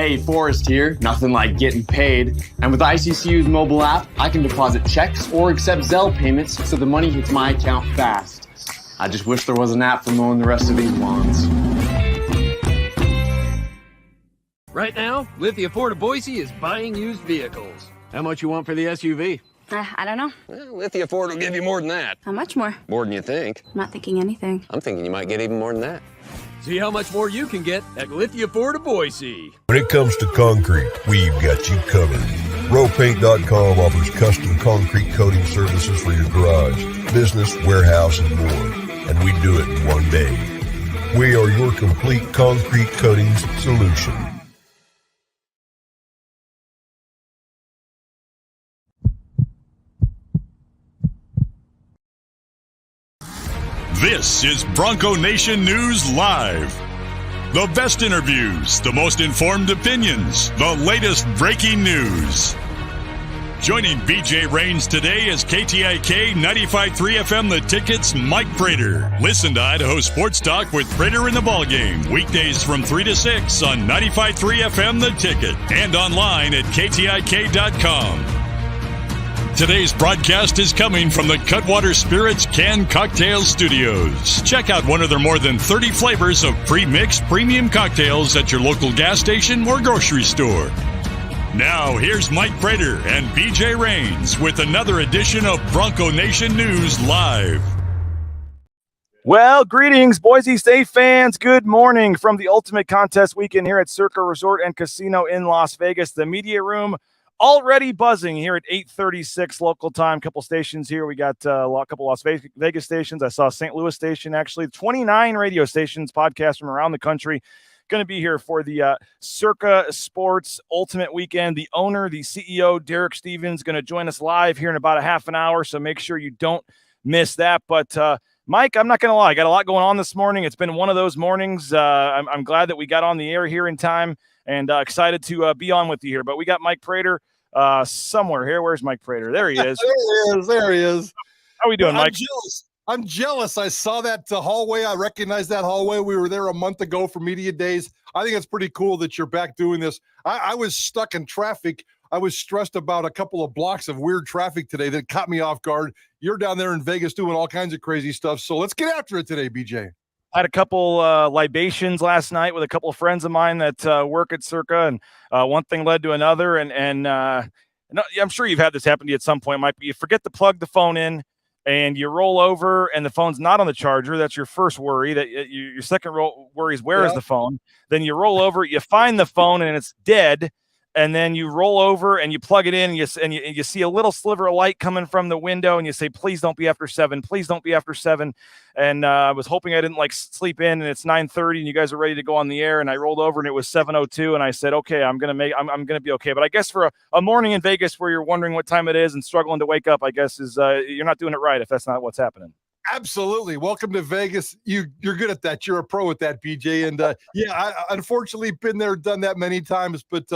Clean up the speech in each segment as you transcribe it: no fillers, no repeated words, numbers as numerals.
Hey, Forrest here. Nothing like getting paid. And with ICCU's mobile app, I can deposit checks or accept Zelle payments so the money hits my account fast. I just wish there was an app for mowing the rest of these lawns. Right now, Lithia Ford of Boise is buying used vehicles. How much you want for the SUV? I don't know. Well, Lithia Ford will give you more than that. How much more? More than you think. I'm not thinking anything. I'm thinking you might get even more than that. See how much more you can get at Lithia Ford of Boise. When it comes to concrete, we've got you covered. RowPaint.com offers custom concrete coating services for your garage, business, warehouse, and more. And we do it in one day. We are your complete concrete coatings solution. This is Bronco Nation News Live. The best interviews, the most informed opinions, the latest breaking news. Joining BJ Rains today is KTIK 95.3 FM The Ticket's Mike Prater. Listen to Idaho Sports Talk with Prater in the Ballgame. Weekdays from 3 to 6 on 95.3 FM The Ticket and online at KTIK.com. Today's broadcast is coming from the Cutwater Spirits Canned Cocktail Studios. Check out one of their more than 30 flavors of pre-mixed premium cocktails at your local gas station or grocery store. Now, here's Mike Prater and BJ Rains with another edition of Bronco Nation News Live. Well, greetings, Boise State fans. Good morning from the Ultimate Contest Weekend here at Circa Resort and Casino in Las Vegas. The media room already buzzing here at 8:36 local time. Couple stations here. We got a couple Las Vegas stations. I saw a St. Louis station, actually. 29 radio stations, podcasts from around the country. Going to be here for the Circa Sports Ultimate Weekend. The owner, the CEO, Derek Stevens, going to join us live here in about a half an hour, so make sure you don't miss that. But, Mike, I'm not going to lie. I got a lot going on this morning. It's been one of those mornings. I'm glad that we got on the air here in time and excited to be on with you here. But we got Mike Prater somewhere here. Where's Mike Prater? There he is. There he is. How we doing, Mike? I'm jealous. I saw that hallway. I recognized that hallway. We were there a month ago for media days. I think it's pretty cool that you're back doing this. I was stuck in traffic. I was stressed about a couple of blocks of weird traffic today that caught me off guard. You're down there in Vegas doing all kinds of crazy stuff. So let's get after it today, BJ. I had a couple libations last night with a couple of friends of mine that work at Circa, and one thing led to another. And I'm sure you've had this happen to you at some point, Mike. You forget to plug the phone in, and you roll over, and the phone's not on the charger. That's your first worry. That your second worry is where is the phone? Then you roll over, you find the phone, and it's dead. And then you roll over and you plug it in, and you see a little sliver of light coming from the window, and you say, "Please don't be after 7. Please don't be after 7." And I was hoping I didn't sleep in, and it's 9:30, and you guys are ready to go on the air. And I rolled over, and it was 7:02, and I said, "Okay, I'm gonna be okay." But I guess for a morning in Vegas where you're wondering what time it is and struggling to wake up, I guess is you're not doing it right if that's not what's happening. Absolutely. Welcome to Vegas. You're good at that. You're a pro at that, BJ. And I unfortunately been there, done that many times, but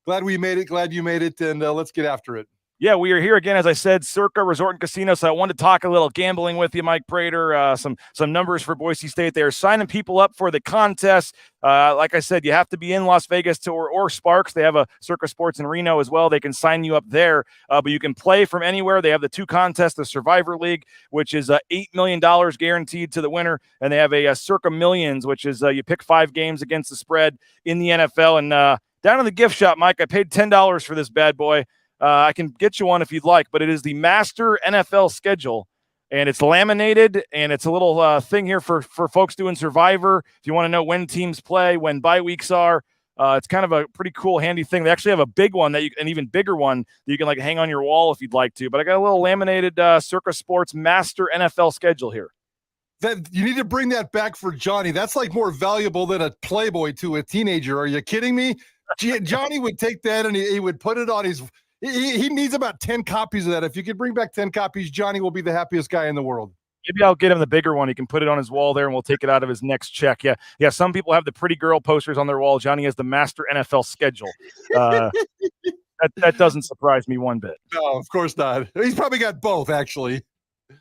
glad we made it. Glad you made it. And let's get after it. Yeah, we are here again, as I said, Circa Resort and Casino. So I wanted to talk a little gambling with you, Mike Prater. Some numbers for Boise State. They are signing people up for the contest. Like I said, you have to be in Las Vegas or Sparks. They have a Circa Sports in Reno as well. They can sign you up there, but you can play from anywhere. They have the two contests, the Survivor League, which is $8 million guaranteed to the winner, and they have a Circa Millions, which is you pick 5 games against the spread in the NFL. And down in the gift shop, Mike, I paid $10 for this bad boy. I can get you one if you'd like, but it is the Master NFL Schedule, and it's laminated, and it's a little thing here for folks doing Survivor. If you want to know when teams play, when bye weeks are, it's kind of a pretty cool, handy thing. They actually have a big one, an even bigger one that you can hang on your wall if you'd like to. But I got a little laminated Circa Sports Master NFL Schedule here. That you need to bring that back for Johnny. That's more valuable than a Playboy to a teenager. Are you kidding me? Johnny would take that and he would put it on his. He needs about 10 copies of that. If you could bring back 10 copies, Johnny will be the happiest guy in the world. Maybe I'll get him the bigger one. He can put it on his wall there, and we'll take it out of his next check. Yeah. Some people have the pretty girl posters on their wall. Johnny has the Master NFL Schedule. That doesn't surprise me one bit. No, of course not. He's probably got both, actually.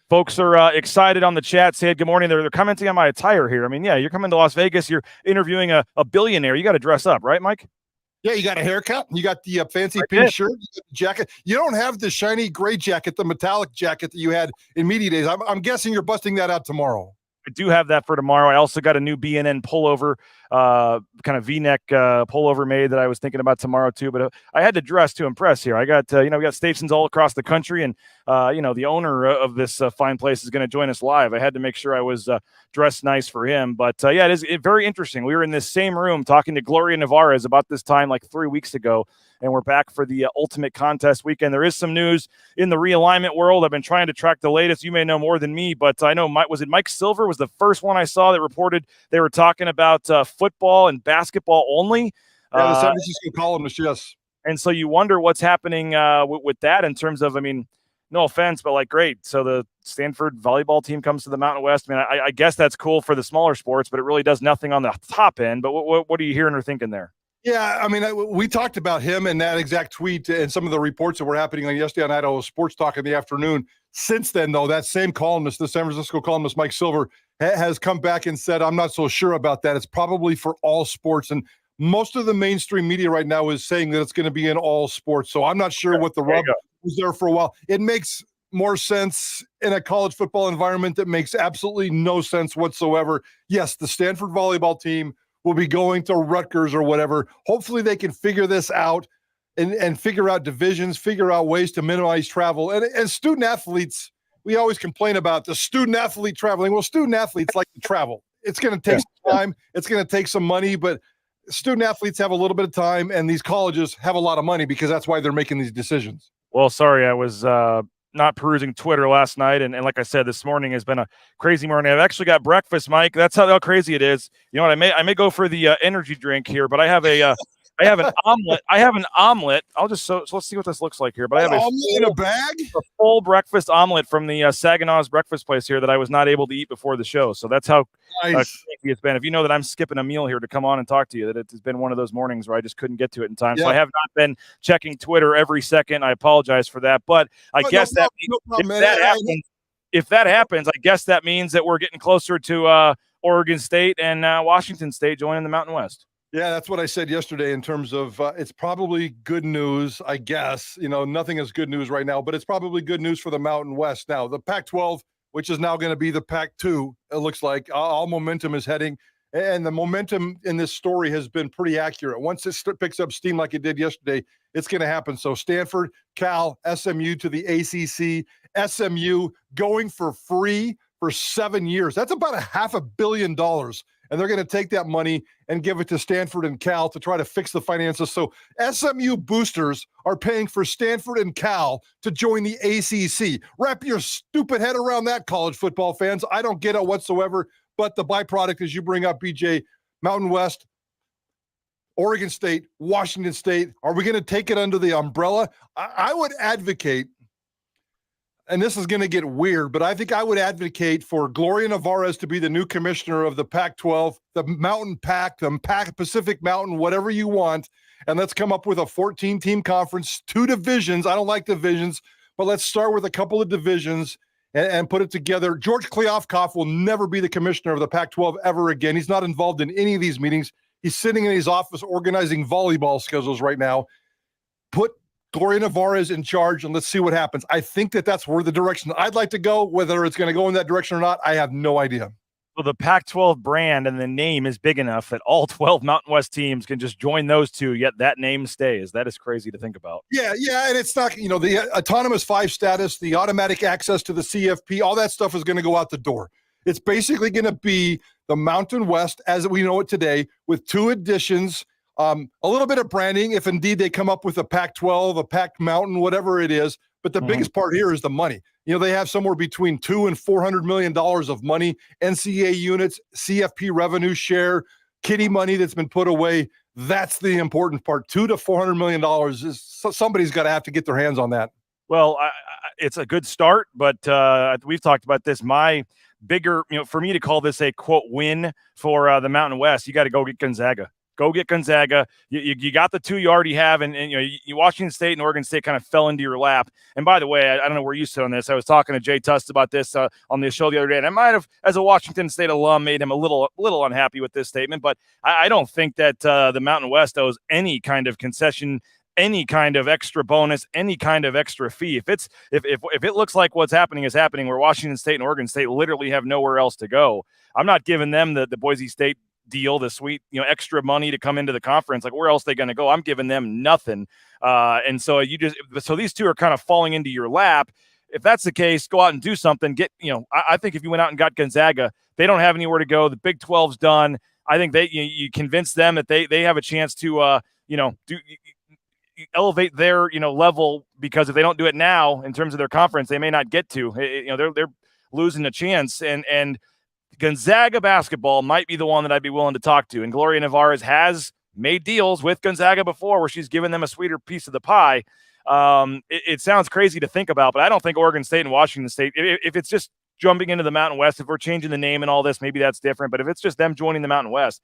Folks are excited on the chat. Said good morning. They're commenting on my attire here. I mean, yeah, you're coming to Las Vegas. You're interviewing a billionaire. You got to dress up, right, Mike? Yeah, you got a haircut. You got the fancy I pink did. shirt, you got the jacket. You don't have the shiny gray jacket, the metallic jacket that you had in media days. I'm guessing you're busting that out tomorrow. I do have that for tomorrow. I also got a new BNN pullover, kind of V-neck pullover made that I was thinking about tomorrow too. But I had to dress to impress here. I got, we got stations all across the country, and the owner of this fine place is going to join us live. I had to make sure I was dressed nice for him. But it is very interesting. We were in this same room talking to Gloria Nevarez about this time like 3 weeks ago. And we're back for the Ultimate Contest weekend. There is some news in the realignment world. I've been trying to track the latest. You may know more than me, but I know was it Mike Silver was the first one I saw that reported they were talking about football and basketball only. Yeah, the San Francisco columnist, yes. And so you wonder what's happening with that in terms of, no offense, but like, great. So the Stanford volleyball team comes to the Mountain West. I guess that's cool for the smaller sports, but it really does nothing on the top end. But what are you hearing or thinking there? Yeah, we talked about him and that exact tweet and some of the reports that were happening on yesterday on Idaho Sports Talk in the afternoon. Since then, though, that same columnist, the San Francisco columnist Mike Silver, has come back and said, I'm not so sure about that. It's probably for all sports. And most of the mainstream media right now is saying that it's going to be in all sports. So I'm not sure what the rub was there for a while. It makes more sense in a college football environment that makes absolutely no sense whatsoever. Yes, the Stanford volleyball team will be going to Rutgers or whatever. Hopefully they can figure this out and figure out divisions, figure out ways to minimize travel. And student athletes, we always complain about the student athlete traveling. Well, student athletes like to travel. It's going to take some time. It's going to take some money, but student athletes have a little bit of time, and these colleges have a lot of money because that's why they're making these decisions. Well, sorry, I was not perusing Twitter last night, and like I said, this morning has been a crazy morning. I've actually got breakfast, Mike. That's how crazy it is. You know what? I may go for the energy drink here, but I have an omelet. I have an omelet. So let's see what this looks like here. But I have omelet in a bag, a full breakfast omelet from the Saginaw's breakfast place here that I was not able to eat before the show. So that's how crazy it's been. If you know that I'm skipping a meal here to come on and talk to you, that it's been one of those mornings where I just couldn't get to it in time. Yeah. So I have not been checking Twitter every second. I apologize for that. But if that happens, I guess that means that we're getting closer to Oregon State and Washington State joining the Mountain West. Yeah, that's what I said yesterday in terms of it's probably good news, I guess. Nothing is good news right now, but it's probably good news for the Mountain West. Now, the Pac-12, which is now going to be the Pac-2, it looks like all momentum is heading. And the momentum in this story has been pretty accurate. Once it picks up steam like it did yesterday, it's going to happen. So Stanford, Cal, SMU to the ACC, SMU going for free for 7 years. That's about $500 million. And they're going to take that money and give it to Stanford and Cal to try to fix the finances. So SMU boosters are paying for Stanford and Cal to join the ACC. Wrap your stupid head around that, college football fans. I don't get it whatsoever. But the byproduct, as you bring up, BJ, Mountain West, Oregon State, Washington State, are we going to take it under the umbrella? I would advocate, and this is going to get weird, but I think I would advocate for Gloria Nevarez to be the new commissioner of the Pac-12, the Mountain Pac, the Pacific Mountain, whatever you want, and let's come up with a 14-team conference, 2 divisions. I don't like divisions, but let's start with a couple of divisions and put it together. George Kliavkoff will never be the commissioner of the Pac-12 ever again. He's not involved in any of these meetings. He's sitting in his office organizing volleyball schedules right now. Put Gloria Nevarez in charge, and let's see what happens. I think that's where the direction I'd like to go. Whether it's going to go in that direction or not, I have no idea. Well, the Pac-12 brand and the name is big enough that all 12 Mountain West teams can just join those 2, yet that name stays. That is crazy to think about. Yeah, and it's not, the autonomous 5 status, the automatic access to the CFP, all that stuff is going to go out the door. It's basically going to be the Mountain West as we know it today with 2 additions, a little bit of branding if indeed they come up with a Pac-12, a Pac Mountain, whatever it is. But the biggest part here is the money. They have somewhere between $200 and $400 million of money, NCAA units, CFP revenue share, kiddie money that's been put away. That's the important part. $200 to $400 million is somebody's got to have to get their hands on that. Well, it's a good start, but we've talked about this. My bigger, for me to call this a quote win for the Mountain West, you got to go get Gonzaga. Go get Gonzaga. You got the 2 you already have, and you Washington State and Oregon State kind of fell into your lap. And by the way, I don't know where you sit on this. I was talking to Jay Tust about this on the show the other day, and I might have, as a Washington State alum, made him a little unhappy with this statement. But I don't think that the Mountain West owes any kind of concession, any kind of extra bonus, any kind of extra fee. If it looks like what's happening is happening, where Washington State and Oregon State literally have nowhere else to go, I'm not giving them the Boise State deal, the sweet, extra money to come into the conference. Like, where else are they going to go? I'm giving them nothing. And so these two are kind of falling into your lap. If that's the case, go out and do something. I think if you went out and got Gonzaga, they don't have anywhere to go. The Big 12's done. I think you convince them that they have a chance to, elevate their, level, because if they don't do it now in terms of their conference, they may not get to, they're losing a chance. And Gonzaga basketball might be the one that I'd be willing to talk to. And Gloria Nevarez has made deals with Gonzaga before where she's given them a sweeter piece of the pie. It sounds crazy to think about, but I don't think Oregon State and Washington State, if it's just jumping into the Mountain West, if we're changing the name and all this, maybe that's different. But if it's just them joining the Mountain West,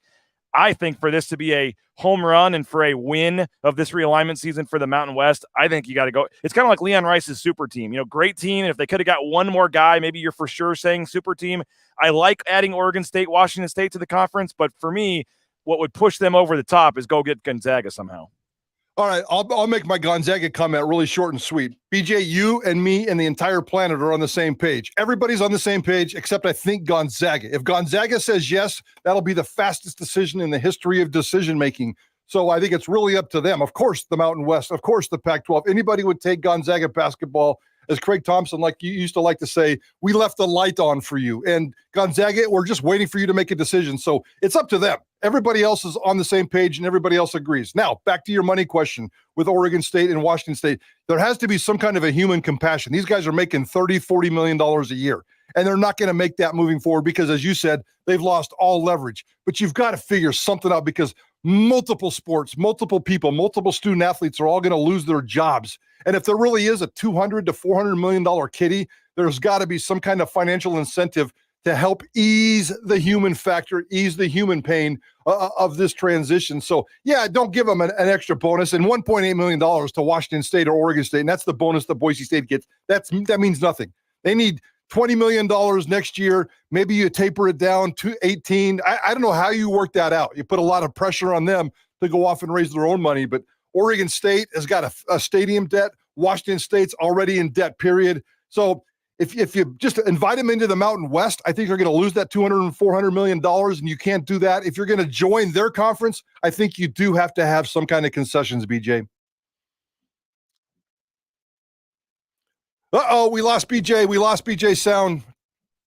I think for this to be a home run and for a win of this realignment season for the Mountain West, I think you got to go. It's kind of like Leon Rice's super team. Great team. And if they could have got one more guy, maybe you're for sure saying super team. I like adding Oregon State, Washington State to the conference, but for me, what would push them over the top is go get Gonzaga somehow. All right, I'll make my Gonzaga comment really short and sweet. BJ, you and me and the entire planet are on the same page. Everybody's on the same page, except I think Gonzaga. If Gonzaga says yes, that'll be the fastest decision in the history of decision-making. So I think it's really up to them. Of course, the Mountain West, of course, the Pac-12. Anybody would take Gonzaga basketball. As Craig Thompson, like you used to like to say, we left the light on for you. And Gonzaga, we're just waiting for you to make a decision. So it's up to them. Everybody else is on the same page and everybody else agrees. Now, back to your money question with Oregon State and Washington State. There has to be some kind of a human compassion. These guys are making $30-40 million a year, and they're not going to make that moving forward because, as you said, they've lost all leverage. But you've got to figure something out because multiple sports, multiple people, multiple student athletes are all going to lose their jobs. And if there really is a $200 to $400 million kitty, there's got to be some kind of financial incentive to help ease the human factor, ease the human pain of this transition. So, yeah, don't give them an extra bonus. And $1.8 million to Washington State or Oregon State, and that's the bonus that Boise State gets. That means nothing. They need $20 million next year. Maybe you taper it down to 18. I don't know how you work that out. You put a lot of pressure on them to go off and raise their own money, but Oregon State has got a stadium debt. Washington State's already in debt, period. So if you just invite them into the Mountain West, I think you're going to lose that $200 and $400 million, and you can't do that. If you're going to join their conference, I think you do have to have some kind of concessions, BJ. Uh-oh, we lost BJ. We lost BJ's sound.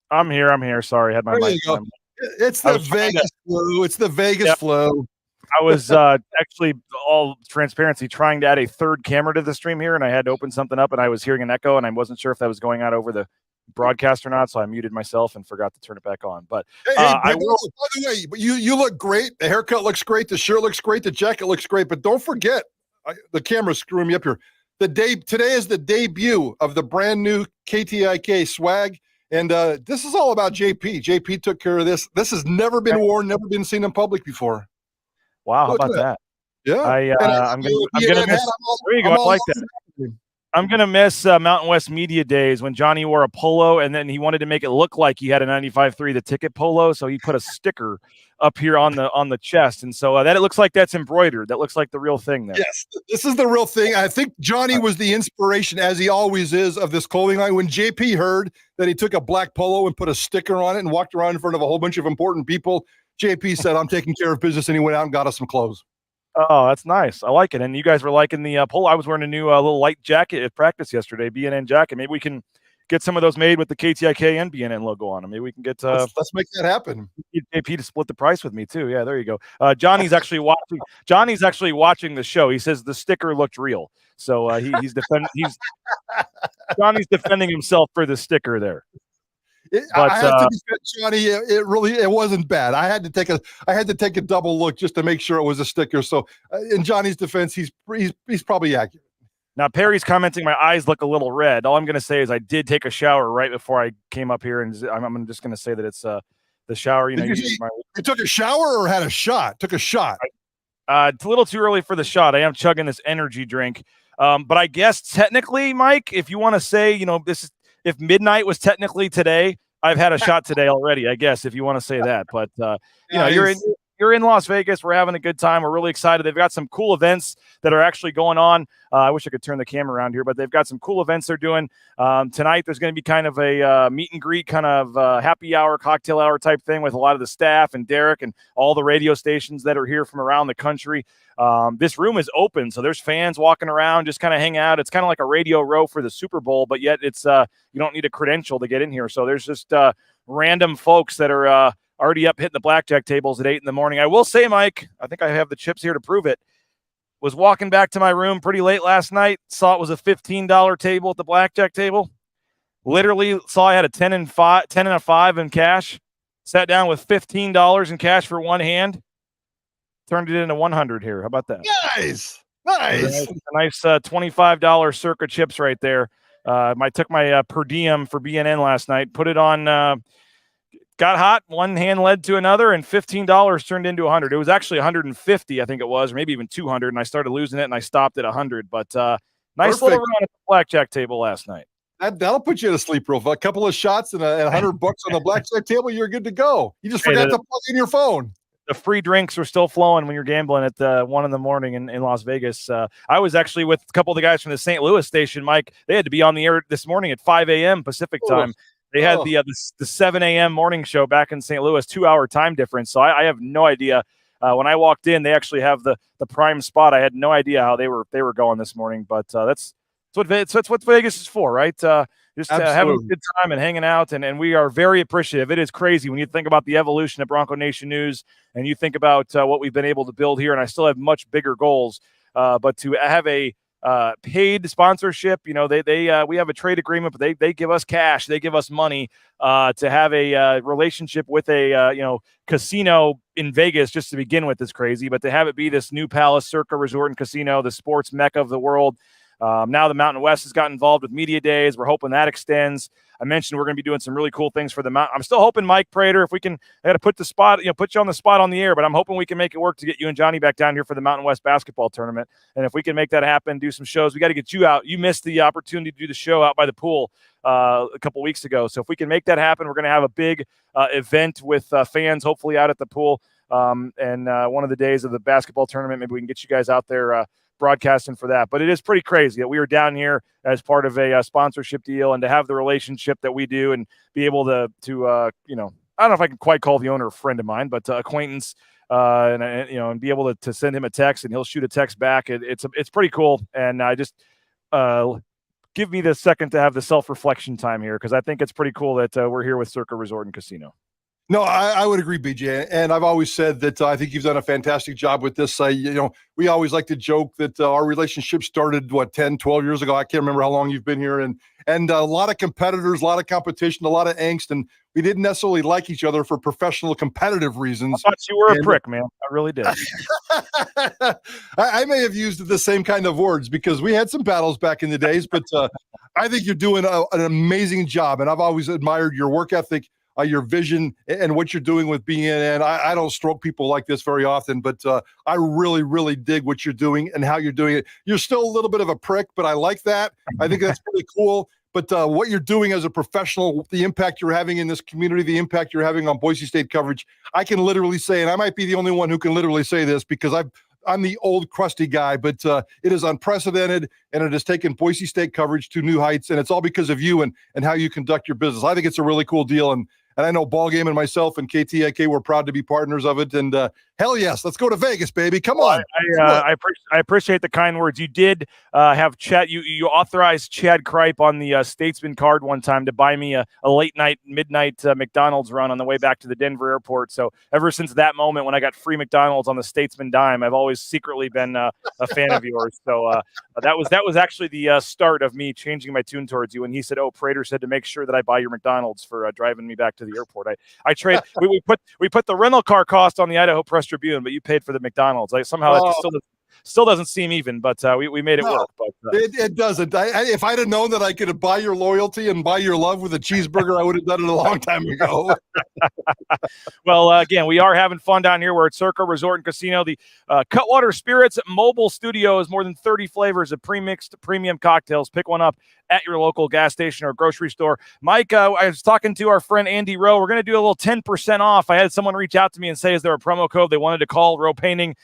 I'm here. Sorry, I had my mic on. It's the Vegas flu. It's the Vegas flu. I was actually, all transparency, trying to add a third camera to the stream here, and I had to open something up, and I was hearing an echo, and I wasn't sure if that was going out over the broadcast or not, so I muted myself and forgot to turn it back on. But I will. By the way, you look great. The haircut looks great. The shirt looks great. The jacket looks great. But don't forget, the camera's screwing me up here. Today is the debut of the brand new KTIK swag. And this is all about JP. JP took care of this. This has never been worn, never been seen in public before. Wow, how about that? Yeah. I'm gonna miss. There you go. I like that. I'm gonna miss Mountain West Media Days when Johnny wore a polo, and then he wanted to make it look like he had a 95.3 The Ticket polo, so he put a sticker up here on the chest, and so that it looks like that's embroidered. That looks like the real thing there. Yes, this is the real thing. I think Johnny was the inspiration, as he always is, of this clothing line. When JP heard that he took a black polo and put a sticker on it and walked around in front of a whole bunch of important people, JP said, "I'm taking care of business," and he went out and got us some clothes. Oh, that's nice. I like it. And you guys were liking the polo. I was wearing a new little light jacket at practice yesterday, BNN jacket. Maybe we can get some of those made with the KTIK and BNN logo on them. Maybe we can get let's make that happen. JP to split the price with me too. Yeah, there you go. Johnny's actually watching. Johnny's actually watching the show. He says the sticker looked real, so he's defending. Johnny's defending himself for the sticker there. I have to defend Johnny. It wasn't bad. I had to take a double look just to make sure it was a sticker. So in Johnny's defense, he's probably accurate. Now Perry's commenting, my eyes look a little red. All I'm going to say is I did take a shower right before I came up here, and I'm just going to say that it's the shower. You took a shower or had a shot? Took a shot. It's a little too early for the shot. I am chugging this energy drink. But I guess technically, Mike, if you want to say, if midnight was technically today, I've had a shot today already, I guess, if you want to say that. But, you're in Las Vegas. We're having a good time. We're really excited. They've got some cool events that are actually going on. I wish I could turn the camera around here, but they've got some cool events they're doing. Tonight, there's going to be kind of a meet and greet, kind of happy hour, cocktail hour type thing with a lot of the staff and Derek and all the radio stations that are here from around the country. This room is open, so there's fans walking around, just kind of hang out. It's kind of like a Radio Row for the Super Bowl, but yet it's you don't need a credential to get in here. So there's just random folks that are already up hitting the blackjack tables at 8 in the morning. I will say, Mike, I think I have the chips here to prove it. Was walking back to my room pretty late last night, saw it was a $15 table at the blackjack table. Literally saw I had a 10 and a 5 in cash. Sat down with $15 in cash for one hand. Turned it into 100 here. How about that? Nice. A nice $25 Circa chips right there. I took my per diem for BNN last night, put it on. Got hot. One hand led to another, and $15 turned into 100. It was actually 150, I think it was, or maybe even 200. And I started losing it, and I stopped at 100. But nice little run at the blackjack table last night. That'll put you to sleep real fast. A couple of shots and $100 on the blackjack table, you're good to go. You just forgot to plug in your phone. The free drinks are still flowing when you're gambling at 1 in the morning in Las Vegas. I was actually with a couple of the guys from the St. Louis station, Mike. They had to be on the air this morning at 5 a.m. Pacific time. They had the 7 a.m. morning show back in St. Louis, 2-hour time difference. So I have no idea. When I walked in, they actually have the prime spot. I had no idea how they were going this morning, but that's what Vegas is for, right? Just having a good time and hanging out, and we are very appreciative. It is crazy when you think about the evolution of Bronco Nation News, and you think about what we've been able to build here, and I still have much bigger goals. But to have a paid sponsorship, we have a trade agreement, but they give us cash, they give us money to have a relationship with a casino in Vegas just to begin with is crazy, but to have it be this new Palace Circa Resort and Casino, the sports mecca of the world. Now the Mountain West has got involved with media days. We're hoping that extends. I mentioned we're going to be doing some really cool things for the Mountain. I'm still hoping, Mike Prater, if we can, I got to put you on the spot on the air, but I'm hoping we can make it work to get you and Johnny back down here for the Mountain West basketball tournament. And if we can make that happen, do some shows, we got to get you out. You missed the opportunity to do the show out by the pool a couple weeks ago. So if we can make that happen, we're going to have a big event with fans, hopefully out at the pool. And one of the days of the basketball tournament, maybe we can get you guys out there broadcasting for that. But it is pretty crazy that we are down here as part of a sponsorship deal, and to have the relationship that we do and be able to I don't know if I can quite call the owner a friend of mine, but acquaintance, and be able to send him a text and he'll shoot a text back. It's pretty cool. And I just give me the second to have the self-reflection time here, because I think it's pretty cool that we're here with Circa Resort and Casino. No, I would agree, BJ. And I've always said that I think you've done a fantastic job with this. We always like to joke that our relationship started, 10, 12 years ago. I can't remember how long you've been here. And a lot of competitors, a lot of competition, a lot of angst. And we didn't necessarily like each other for professional competitive reasons. I thought you were a prick, man. I really did. I may have used the same kind of words because we had some battles back in the days, but I think you're doing an amazing job. And I've always admired your work ethic, your vision, and what you're doing with BNN. I don't stroke people like this very often, but I really, really dig what you're doing and how you're doing it. You're still a little bit of a prick, but I like that. I think that's pretty cool. But what you're doing as a professional, the impact you're having in this community, the impact you're having on Boise State coverage, I can literally say, and I might be the only one who can literally say this because I'm the old crusty guy, but it is unprecedented, and it has taken Boise State coverage to new heights, and it's all because of you and how you conduct your business. I think it's a really cool deal, and I know Ballgame and myself and KTIK, we're proud to be partners of it. And hell yes, let's go to Vegas, baby. Come on. I appreciate the kind words. You did have Chad. You authorized Chad Kripe on the Statesman card one time to buy me a late night, midnight McDonald's run on the way back to the Denver airport. So ever since that moment when I got free McDonald's on the Statesman dime, I've always secretly been a fan of yours. So that was actually the start of me changing my tune towards you. And he said, "Oh, Prater said to make sure that I buy your McDonald's for driving me back to the airport." I trade. we put the rental car cost on the Idaho Press Tribune, but you paid for the McDonald's. Somehow that just still Still doesn't seem even, but we made it work. But it doesn't. If I'd have known that I could buy your loyalty and buy your love with a cheeseburger, I would have done it a long time ago. Well, again, we are having fun down here. We're at Circa Resort and Casino. The Cutwater Spirits Mobile Studio is more than 30 flavors of pre-mixed premium cocktails. Pick one up at your local gas station or grocery store. Mike, I was talking to our friend Andy Rowe. We're going to do a little 10% off. I had someone reach out to me and say, is there a promo code they wanted to call Rowe Painting?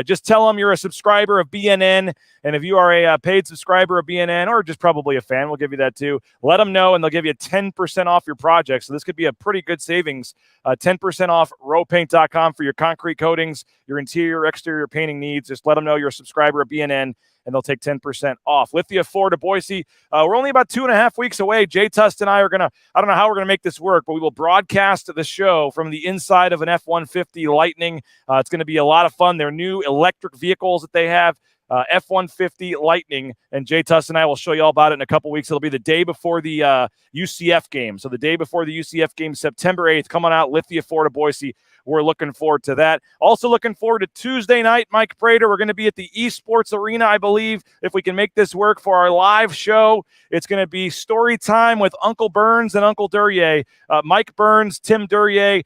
Just tell them you're a subscriber of BNN. And if you are a paid subscriber of BNN or just probably a fan, we'll give you that too. Let them know, and they'll give you 10% off your project. So this could be a pretty good savings. 10% off rowepaint.com for your concrete coatings, your interior, exterior painting needs. Just let them know you're a subscriber of BNN, and they'll take 10% off. Lithia Ford of Boise. We're only about 2.5 weeks away. Jay Tust and I are going to, I don't know how we're going to make this work, but we will broadcast the show from the inside of an F-150 Lightning. It's going to be a lot of fun. Their new electric vehicles that they have, F-150 Lightning, and Jay Tust and I will show you all about it in a couple weeks. It'll be the day before the UCF game. So the day before the UCF game, September 8th. Come on out, Lithia Ford of Boise. We're looking forward to that. Also looking forward to Tuesday night, Mike Prater. We're going to be at the Esports Arena, I believe, if we can make this work for our live show. It's going to be story time with Uncle Burns and Uncle Duryea. Mike Burns, Tim Duryea,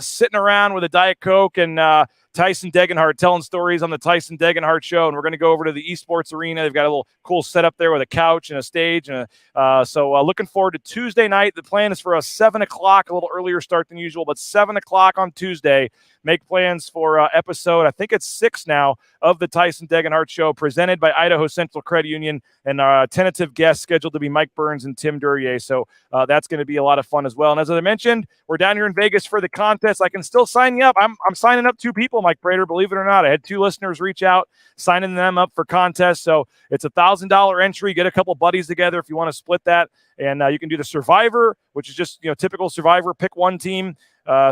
sitting around with a Diet Coke, and Tyson Degenhardt telling stories on the Tyson Degenhardt Show. And we're going to go over to the Esports Arena. They've got a little cool setup there with a couch and a stage. And so looking forward to Tuesday night. The plan is for a 7 o'clock, a little earlier start than usual, but 7 o'clock on Tuesday. Make plans for episode, I think it's 6 now, of the Tyson Degenhardt Show, presented by Idaho Central Credit Union, and our tentative guests scheduled to be Mike Burns and Tim Duryea. So that's going to be a lot of fun as well. And as I mentioned, we're down here in Vegas for the contest. I can still sign you up. I'm signing up 2 people, Mike Prater, believe it or not. I had 2 listeners reach out, signing them up for contests. So it's a $1,000 entry. Get a couple buddies together if you want to split that. And you can do the Survivor, which is just, typical Survivor. Pick one team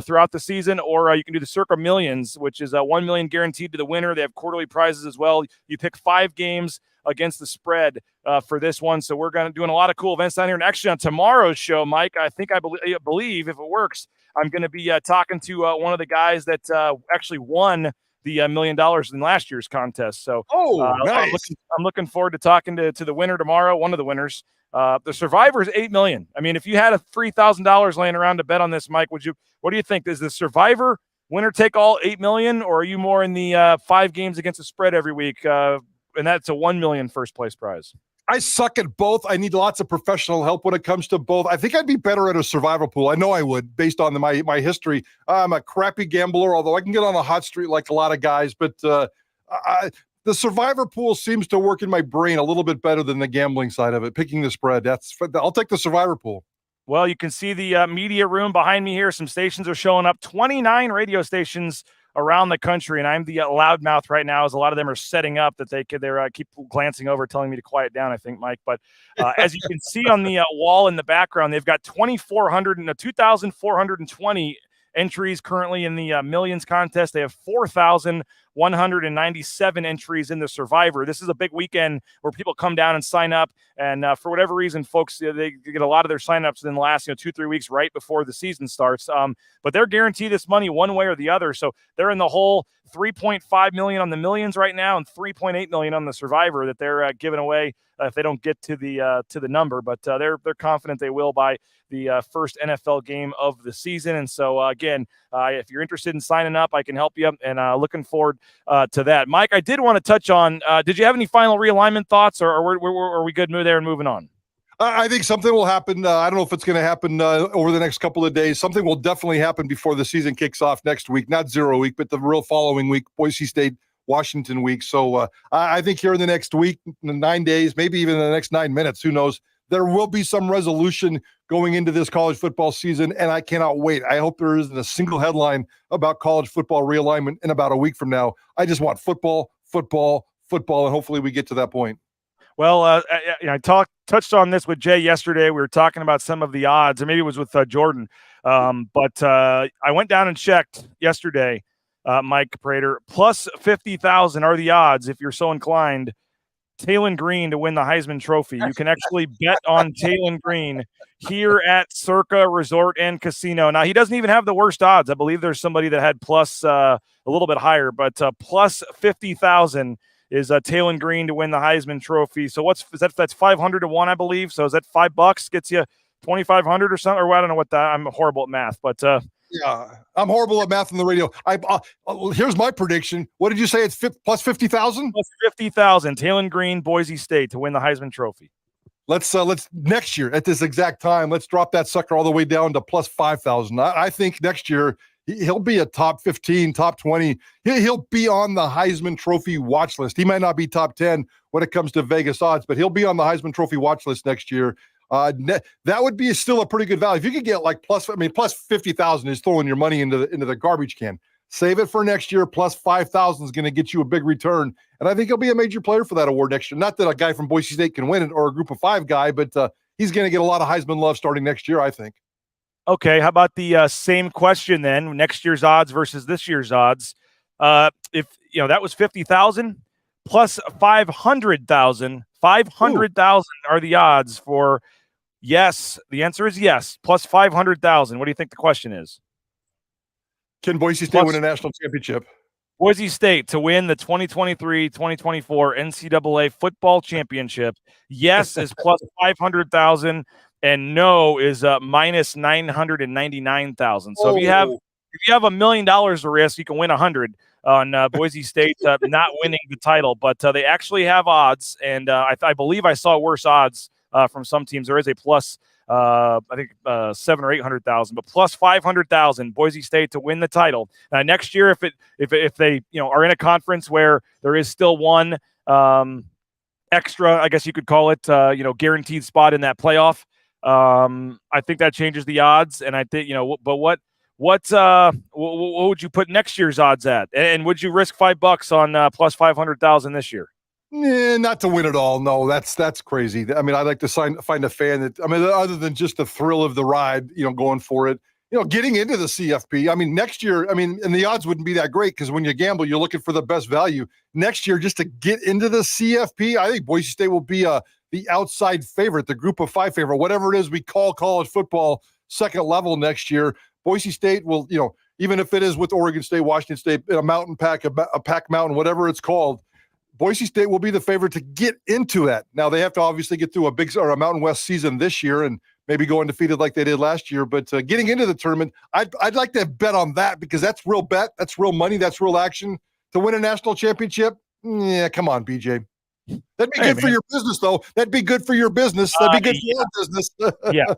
throughout the season, or you can do the Circa Millions, which is $1 million guaranteed to the winner. They have quarterly prizes as well. You pick 5 games against the spread for this one. So we're doing a lot of cool events down here. And actually on tomorrow's show, Mike, I believe if it works, I'm going to be talking to one of the guys that actually won the $1 million in last year's contest. So nice. I'm looking forward to talking to the winner tomorrow, one of the winners. The Survivor is $8 million. I mean, if you had a $3,000 laying around to bet on this, Mike, what do you think? Is the Survivor winner take all $8 million, or are you more in the 5 games against the spread every week? And that's a $1 million first place prize. I suck at both. I need lots of professional help when it comes to both. I think I'd be better at a survival pool. I know I would, based on my history. I'm a crappy gambler, although I can get on a hot streak like a lot of guys. But the survivor pool seems to work in my brain a little bit better than the gambling side of it, picking the spread. I'll take the survivor pool. Well, you can see the media room behind me here. Some stations are showing up, 29 radio stations around the country, and I'm the loudmouth right now, as a lot of them are setting up that they keep glancing over, telling me to quiet down, I think, Mike. But as you can see on the wall in the background, they've got 2,420 entries currently in the Millions contest. They have 4,197 entries in the Survivor. This is a big weekend where people come down and sign up. And for whatever reason, folks, they get a lot of their signups in the last 2-3 weeks right before the season starts. But they're guaranteed this money one way or the other. So they're in the whole $3.5 million on the Millions right now and $3.8 million on the Survivor that they're giving away if they don't get to the number. But they're confident they will by the first NFL game of the season. And so, again, if you're interested in signing up, I can help you, and looking forward to that. Mike, I did want to touch on, did you have any final realignment thoughts, or are we good there and moving on? I think something will happen. I don't know if it's going to happen over the next couple of days. Something will definitely happen before the season kicks off next week, not 0 week, but the real following week, Boise State, Washington week. So I think here in the next week, 9 days, maybe even in the next 9 minutes, who knows, there will be some resolution going into this college football season, and I cannot wait. I hope there isn't a single headline about college football realignment in about a week from now. I just want football, and hopefully we get to that point. Well, I touched on this with Jay yesterday. We were talking about some of the odds, or maybe it was with Jordan. But I went down and checked yesterday, Mike Prater. Plus 50,000 are the odds, if you're so inclined, Taylon Green to win the Heisman Trophy. You can actually bet on Taylon Green here at Circa Resort and Casino. Now, he doesn't even have the worst odds. I believe there's somebody that had plus a little bit higher, but plus 50,000 is Taylon Green to win the Heisman Trophy. So that's 500 to 1, I believe. So is that $5 gets you 2,500 or something? Or I don't know what that. I'm horrible at math, but yeah, I'm horrible at math on the radio. Here's my prediction. What did you say? It's plus 50,000. Plus 50,000. Taylon Green, Boise State to win the Heisman Trophy. Let's next year at this exact time, let's drop that sucker all the way down to plus 5,000. I think next year he'll be a top 15, top 20. He'll be on the Heisman Trophy watch list. He might not be top 10 when it comes to Vegas odds, but he'll be on the Heisman Trophy watch list next year. That would be still a pretty good value. If you could get like plus 50,000 is throwing your money into the garbage can. Save it for next year. Plus 5,000 is going to get you a big return. And I think he'll be a major player for that award next year. Not that a guy from Boise State can win it or a group of 5 guy, but he's going to get a lot of Heisman love starting next year, I think. Okay. How about the same question then? Next year's odds versus this year's odds. If that was 50,000 plus 500,000, 500,000 are the odds for yes. The answer is yes. Plus 500,000. What do you think the question is? Can Boise State win a national championship? Boise State to win the 2023-2024 NCAA football championship. Yes is plus 500,000, and no is minus 999,000. So if you have $1 million to risk, you can win 100 on Boise State not winning the title. But they actually have odds, and I believe I saw worse odds from some teams. There is a plus. I think 700,000 or 800,000, but plus 500,000 Boise State to win the title. Next year, if they are in a conference where there is still one extra, I guess you could call it, guaranteed spot in that playoff, I think that changes the odds. And I think but what would you put next year's odds at? And would you risk $5 on plus 500,000 this year? Not to win it all. No, that's crazy. I mean, I'd like to find a fan that, other than just the thrill of the ride, going for it, getting into the CFP. I mean, next year, and the odds wouldn't be that great because when you gamble, you're looking for the best value. Next year, just to get into the CFP, I think Boise State will be the outside favorite, the group of 5 favorite, whatever it is we call college football second level next year. Boise State will, even if it is with Oregon State, Washington State, a mountain pack, a pack mountain, whatever it's called, Boise State will be the favorite to get into that. Now they have to obviously get through a Mountain West season this year and maybe go undefeated like they did last year. But getting into the tournament, I'd like to bet on that because that's real bet, that's real money, that's real action. To win a national championship, yeah, come on, BJ. That'd be good for your business, though. That'd be good for your business. That'd be good for your business. Yeah,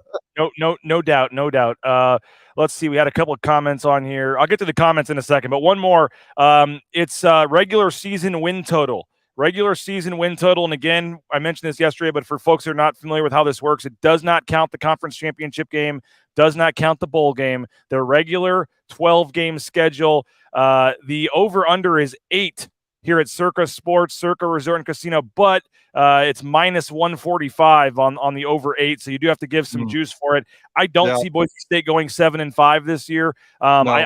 no doubt. Let's see. We had a couple of comments on here. I'll get to the comments in a second, but one more. It's regular season win total. Regular season win total. And again, I mentioned this yesterday, but for folks who are not familiar with how this works, it does not count the conference championship game, does not count the bowl game. The regular 12-game schedule. The over-under is 8 here at Circa Sports, Circa Resort and Casino, but it's minus 145 on the over 8, so you do have to give some juice for it. I don't see Boise State going 7-5 this year. No.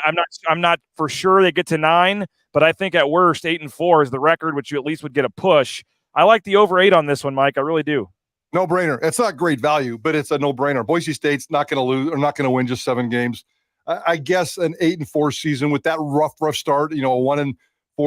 I'm not for sure they get to 9, but I think at worst 8-4 is the record, which you at least would get a push. I like the over 8 on this one, Mike. I really do. No brainer. It's not great value, but it's a no brainer. Boise State's not going to lose or not going to win just 7 games. I guess an 8-4 season with that rough start, a 1-4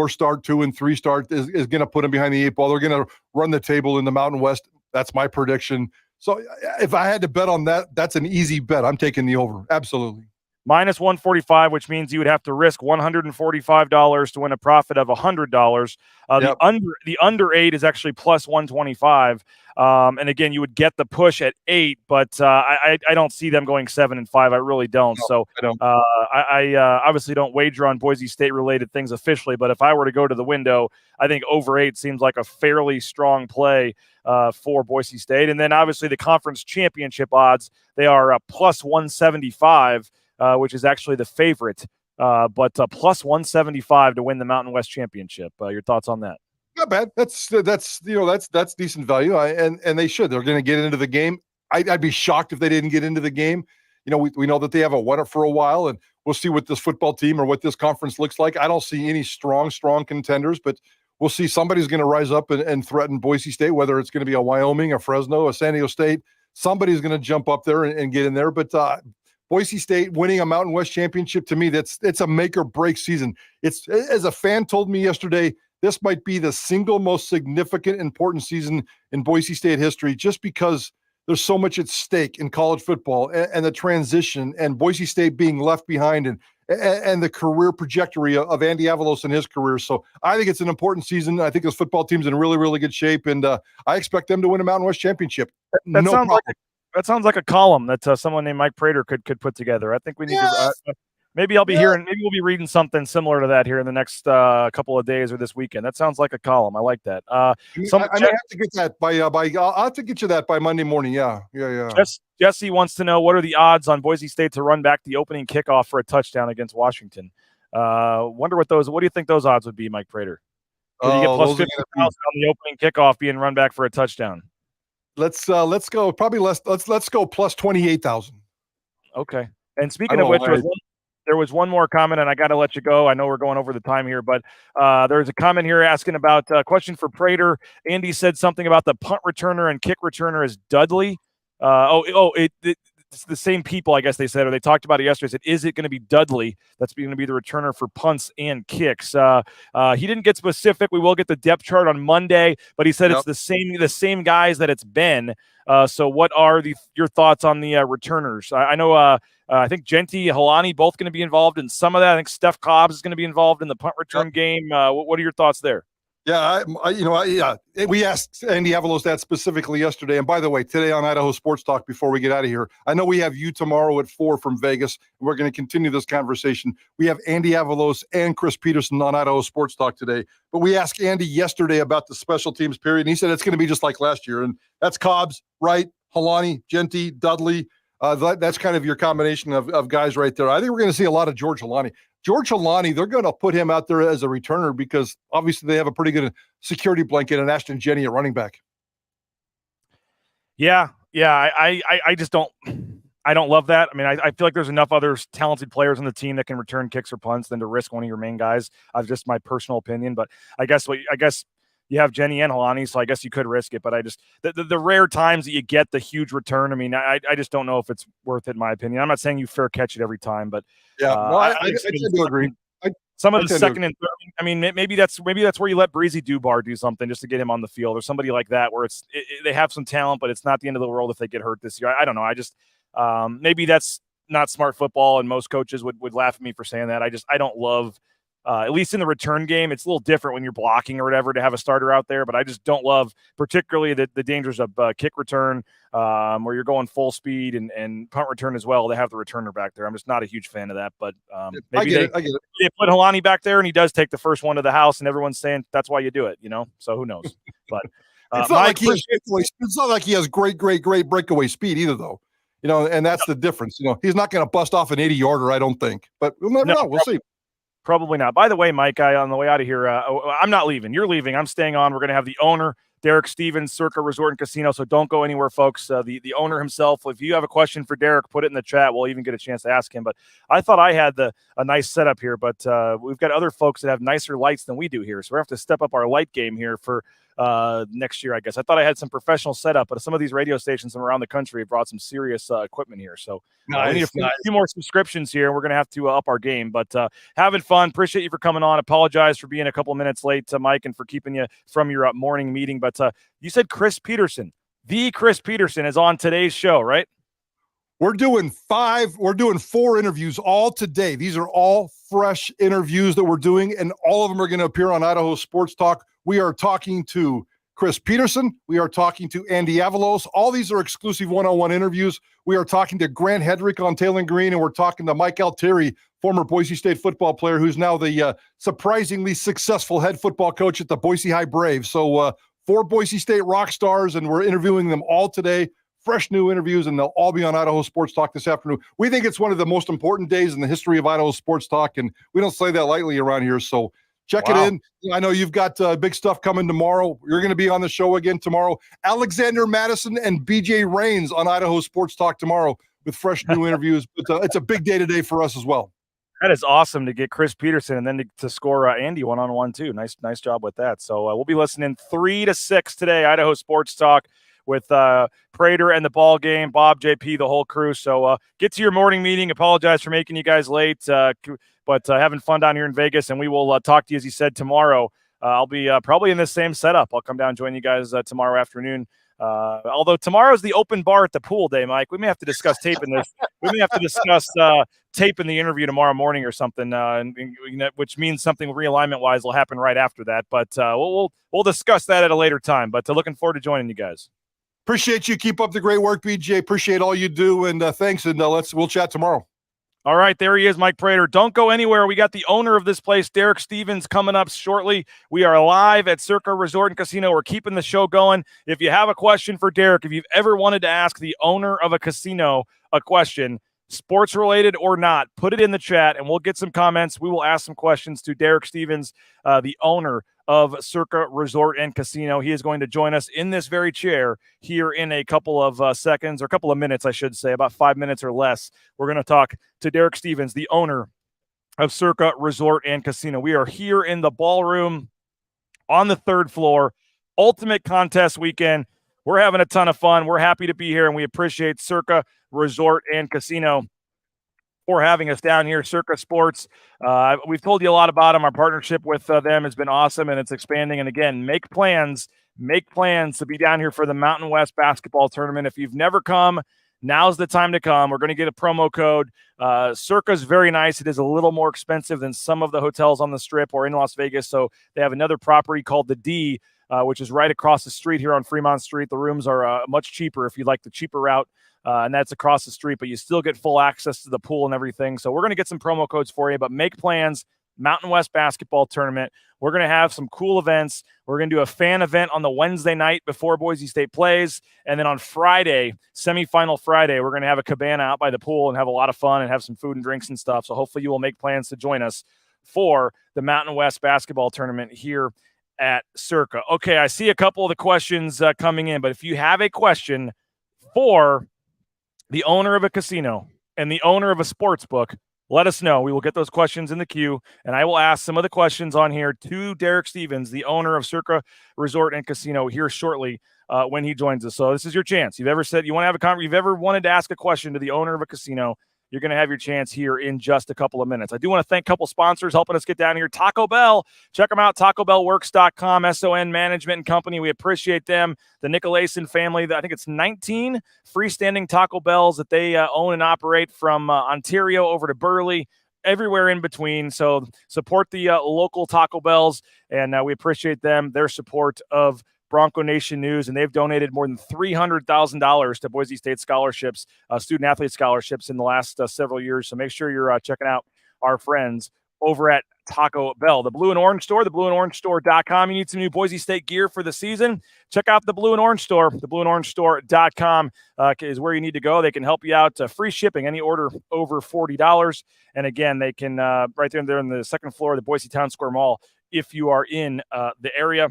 start, 2-3 start is going to put them behind the 8 ball. They're going to run the table in the Mountain West. That's my prediction. So if I had to bet on that, that's an easy bet. I'm taking the over. Absolutely. Minus 145, which means you would have to risk $145 to win a profit of $100. The under 8 is actually plus 125. And again, you would get the push at 8, but I don't see them going 7-5. I really don't. No, I don't. I obviously don't wager on Boise State related things officially, but if I were to go to the window, I think over 8 seems like a fairly strong play for Boise State. And then obviously the conference championship odds, they are plus 175. Which is actually the favorite, but plus 175 to win the Mountain West Championship. Your thoughts on that? Not bad. That's decent value. And they should. They're going to get into the game. I'd be shocked if they didn't get into the game. We know that they have a winner for a while, and we'll see what this football team or what this conference looks like. I don't see any strong contenders, but we'll see somebody's going to rise up and threaten Boise State, whether it's going to be a Wyoming, a Fresno, a San Diego State. Somebody's going to jump up there and get in there. But Boise State winning a Mountain West championship, to me, it's a make or break season. It's, as a fan told me yesterday, this might be the single most significant, important season in Boise State history, just because there's so much at stake in college football and the transition and Boise State being left behind and the career trajectory of Andy Avalos and his career. So I think it's an important season. I think this football team's in really, really good shape, and I expect them to win a Mountain West championship. That sounds like a column that someone named Mike Prater could put together. I think we need to. Maybe I'll be hearing. Maybe we'll be reading something similar to that here in the next couple of days or this weekend. That sounds like a column. I like that. I might have to get that by. I'll have to get you that by Monday morning. Yeah. Jesse wants to know, what are the odds on Boise State to run back the opening kickoff for a touchdown against Washington? What do you think those odds would be, Mike Prater? Can you get plus 50,000 on the opening kickoff being run back for a touchdown? Let's go probably less. Let's go plus 28,000. Okay. And speaking of which, there was one more comment, and I got to let you go. I know we're going over the time here, but there's a comment here asking about a question for Prater. Andy said something about the punt returner and kick returner is Dudley. It's the same people, I guess they said, or they talked about it yesterday. Said, is it going to be Dudley that's going to be the returner for punts and kicks? He didn't get specific. We will get the depth chart on Monday, but he said it's the same guys that it's been. So what are your thoughts on the returners? I know I think Genty, Helani, both going to be involved in some of that. I think Steph Cobbs is going to be involved in the punt return game. What are your thoughts there? Yeah, we asked Andy Avalos that specifically yesterday. And by the way, today on Idaho Sports Talk, before we get out of here, I know we have you tomorrow at 4 from Vegas. And we're going to continue this conversation. We have Andy Avalos and Chris Peterson on Idaho Sports Talk today. But we asked Andy yesterday about the special teams period, and he said it's going to be just like last year. And that's Cobbs, Wright, Helani, Genty, Dudley. That's kind of your combination of guys right there. I think we're going to see a lot of George Helani. George Helani, they're going to put him out there as a returner because obviously they have a pretty good security blanket and Ashton Jenny at running back. Yeah. I just don't love that. I mean, I feel like there's enough other talented players on the team that can return kicks or punts than to risk one of your main guys. That's just my personal opinion. But I guess you have Jenny and Helani, so I guess you could risk it. But I just the rare times that you get the huge return, I mean, I just don't know if it's worth it, in my opinion. I'm not saying you fair catch it every time, but I tend to agree. Some of the second and third, I mean, maybe that's where you let Breezy Dubar do something just to get him on the field, or somebody like that, where they have some talent, but it's not the end of the world if they get hurt this year. I don't know. I just maybe that's not smart football, and most coaches would laugh at me for saying that. I don't love. At least in the return game, it's a little different when you're blocking or whatever to have a starter out there. But I just don't love particularly the dangers of kick return where you're going full speed and punt return as well. They have the returner back there. I'm just not a huge fan of that. But maybe they put Helani back there and he does take the first one to the house and everyone's saying that's why you do it, So who knows? But it's not like he has great breakaway speed either, though. And that's the difference. He's not going to bust off an 80-yarder, I don't think. But we'll never know. We'll see. Probably not. By the way, Mike, on the way out of here, I'm not leaving. You're leaving. I'm staying on. We're going to have the owner, Derek Stevens, Circa Resort and Casino. So don't go anywhere, folks. The owner himself. If you have a question for Derek, put it in the chat. We'll even get a chance to ask him. But I thought I had a nice setup here, but we've got other folks that have nicer lights than we do here. So we have to step up our light game here for next year, I guess. I thought I had some professional setup, but some of these radio stations from around the country have brought some serious equipment here. So we need a few more subscriptions here. We're going to have to up our game, but having fun. Appreciate you for coming on. Apologize for being a couple of minutes late, Mike, and for keeping you from your morning meeting. But you said Chris Peterson, the Chris Peterson, is on today's show, right? We're doing 4 interviews all today. These are all fresh interviews that we're doing, and all of them are going to appear on Idaho Sports Talk. We are talking to Chris Peterson. We are talking to Andy Avalos. All these are exclusive one-on-one interviews. We are talking to Grant Hedrick on Tail and Green, and we're talking to Mike Altieri, former Boise State football player, who's now the surprisingly successful head football coach at the Boise High Braves. So 4 Boise State rock stars, and we're interviewing them all today. Fresh new interviews, and they'll all be on Idaho Sports Talk this afternoon. We think it's one of the most important days in the history of Idaho Sports Talk, and we don't say that lightly around here. So check it in. I know you've got big stuff coming tomorrow. You're going to be on the show again tomorrow. Alexander Madison and BJ Rains on Idaho Sports Talk tomorrow with fresh new interviews. But it's a big day today for us as well. That is awesome to get Chris Peterson and then to score Andy one-on-one too. Nice job with that. So we'll be listening 3 to 6 today, Idaho Sports Talk, with Prater and the ball game, Bob, JP, the whole crew. So get to your morning meeting. Apologize for making you guys late, but having fun down here in Vegas. And we will talk to you, as you said, tomorrow I'll be probably in this same setup. I'll come down and join you guys tomorrow afternoon. Although tomorrow's the open bar at the pool day, Mike. We may have to discuss taping this. We may have to discuss taping the interview tomorrow morning or something, which means something realignment-wise will happen right after that. But we'll discuss that at a later time. But looking forward to joining you guys. Appreciate you. Keep up the great work, BJ. Appreciate all you do, and thanks. And we'll chat tomorrow. All right, there he is, Mike Prater. Don't go anywhere. We got the owner of this place, Derek Stevens, coming up shortly. We are live at Circa Resort and Casino. We're keeping the show going. If you have a question for Derek, if you've ever wanted to ask the owner of a casino a question, sports related or not, put it in the chat and we'll get some comments. We will ask some questions to Derek Stevens, the owner of Circa Resort and Casino. He is going to join us in this very chair here in a couple of seconds, or a couple of minutes, I should say, about 5 minutes or less. We're going to talk to Derek Stevens, the owner of Circa Resort and Casino. We are here in the ballroom on the third floor. Ultimate contest weekend. We're having a ton of fun. We're happy to be here, and we appreciate Circa Resort and Casino for having us down here, Circa Sports. We've told you a lot about them. Our partnership with them has been awesome, and it's expanding. And again, make plans to be down here for the Mountain West basketball tournament. If you've never come, now's the time to come. We're going to get a promo code. Circa's very nice. It is a little more expensive than some of the hotels on the Strip or in Las Vegas. So they have another property called the D, which is right across the street here on Fremont Street. The rooms are much cheaper if you'd like the cheaper route. And that's across the street, but you still get full access to the pool and everything. So we're going to get some promo codes for you, but make plans. Mountain West basketball tournament. We're going to have some cool events. We're going to do a fan event on the Wednesday night before Boise State plays. And then on Friday, semifinal Friday, we're going to have a cabana out by the pool and have a lot of fun and have some food and drinks and stuff. So hopefully you will make plans to join us for the Mountain West basketball tournament here at Circa. Okay, I see a couple of the questions coming in, but if you have a question for the owner of a casino and the owner of a sports book, let us know. We will get those questions in the queue, and I will ask some of the questions on here to Derek Stevens, the owner of Circa Resort and Casino, here shortly when he joins us. So this is your chance. You've ever said you want to have you've ever wanted to ask a question to the owner of a casino, you're going to have your chance here in just a couple of minutes. I do want to thank a couple sponsors helping us get down here. Taco Bell. Check them out, TacoBellWorks.com, SON Management and Company. We appreciate them. The Nicolason family, I think it's 19 freestanding Taco Bells that they own and operate from Ontario over to Burley, everywhere in between. So support the local Taco Bells, and we appreciate them, their support of Bronco Nation News, and they've donated more than $300,000 to Boise State scholarships, student-athlete scholarships in the last several years. So make sure you're checking out our friends over at Taco Bell. The Blue and Orange Store, theblueandorangestore.com. You need some new Boise State gear for the season? Check out the Blue and Orange Store. Theblueandorangestore.com is where you need to go. They can help you out. Free shipping, any order over $40. And again, they can, right there in the second floor of the Boise Town Square Mall, if you are in the area.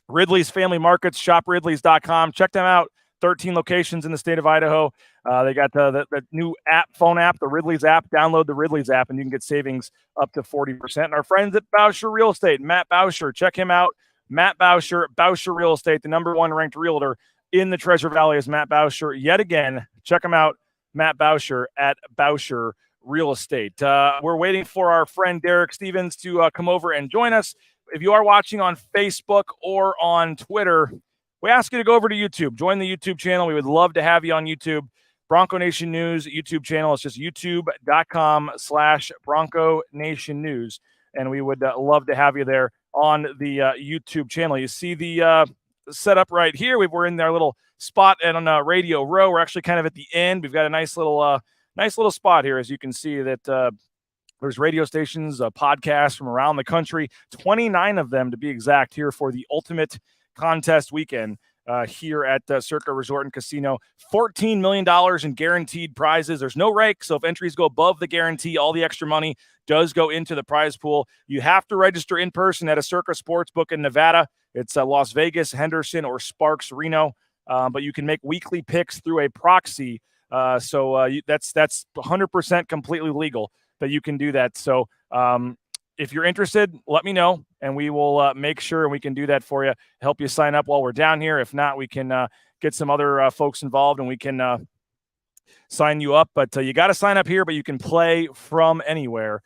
Ridley's Family Markets, shopridleys.com. Check them out. 13 locations in the state of Idaho. They got the new phone app, the Ridley's app. Download the Ridley's app, and you can get savings up to 40%. And our friends at Bauscher Real Estate, Matt Bauscher, check him out. Matt Bauscher, Bauscher Real Estate, the #1 ranked realtor in the Treasure Valley is Matt Bauscher. Yet again, check him out, Matt Bauscher at Bauscher Real Estate. We're waiting for our friend Derek Stevens to come over and join us. If you are watching on Facebook or on Twitter, we ask you to go over to YouTube. Join the YouTube channel. We would love to have you on YouTube. Bronco Nation News YouTube channel. It's just youtube.com/Bronco Nation News. And we would love to have you there on the YouTube channel. You see the setup right here. We're in our little spot on Radio Row. We're actually kind of at the end. We've got a nice little spot here, as you can see that there's radio stations, podcasts from around the country, 29 of them to be exact, here for the ultimate contest weekend here at Circa Resort and Casino. $14 million in guaranteed prizes. There's no rake, so if entries go above the guarantee, all the extra money does go into the prize pool. You have to register in person at a Circa Sportsbook in Nevada. It's Las Vegas, Henderson, or Sparks, Reno, but you can make weekly picks through a proxy. That's 100% completely legal that you can do that. So if you're interested, let me know, and we will make sure and we can do that for you, help you sign up while we're down here. If not, we can get some other folks involved, and we can sign you up. But you got to sign up here, but you can play from anywhere.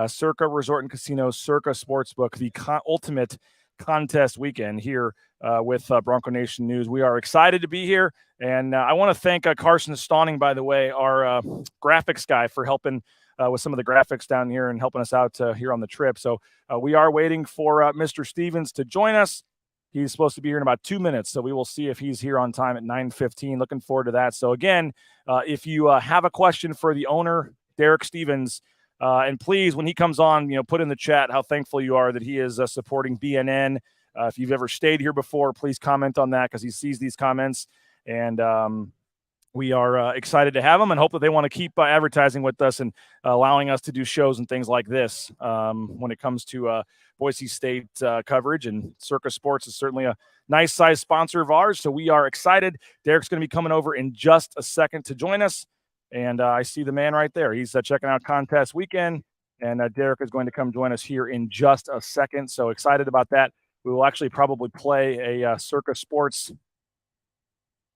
Circa Resort and Casino, Circa Sportsbook, the ultimate contest weekend here with Bronco Nation News. We are excited to be here, and I want to thank Carson Stawning, by the way, our graphics guy, for helping with some of the graphics down here and helping us out here on the trip. So we are waiting for Mr. Stevens to join us. He's supposed to be here in about 2 minutes, so we will see if he's here on time at 9:15. Looking forward to that. So again, if you have a question for the owner, Derek Stevens, and please, when he comes on, put in the chat how thankful you are that he is supporting BNN. If you've ever stayed here before, please comment on that because he sees these comments, and we are excited to have them and hope that they want to keep advertising with us and allowing us to do shows and things like this when it comes to Boise State coverage. And Circa Sports is certainly a nice size sponsor of ours, so we are excited. Derek's going to be coming over in just a second to join us, and I see the man right there. He's checking out contest weekend, and Derek is going to come join us here in just a second. So excited about that. We will actually probably play a Circa Sports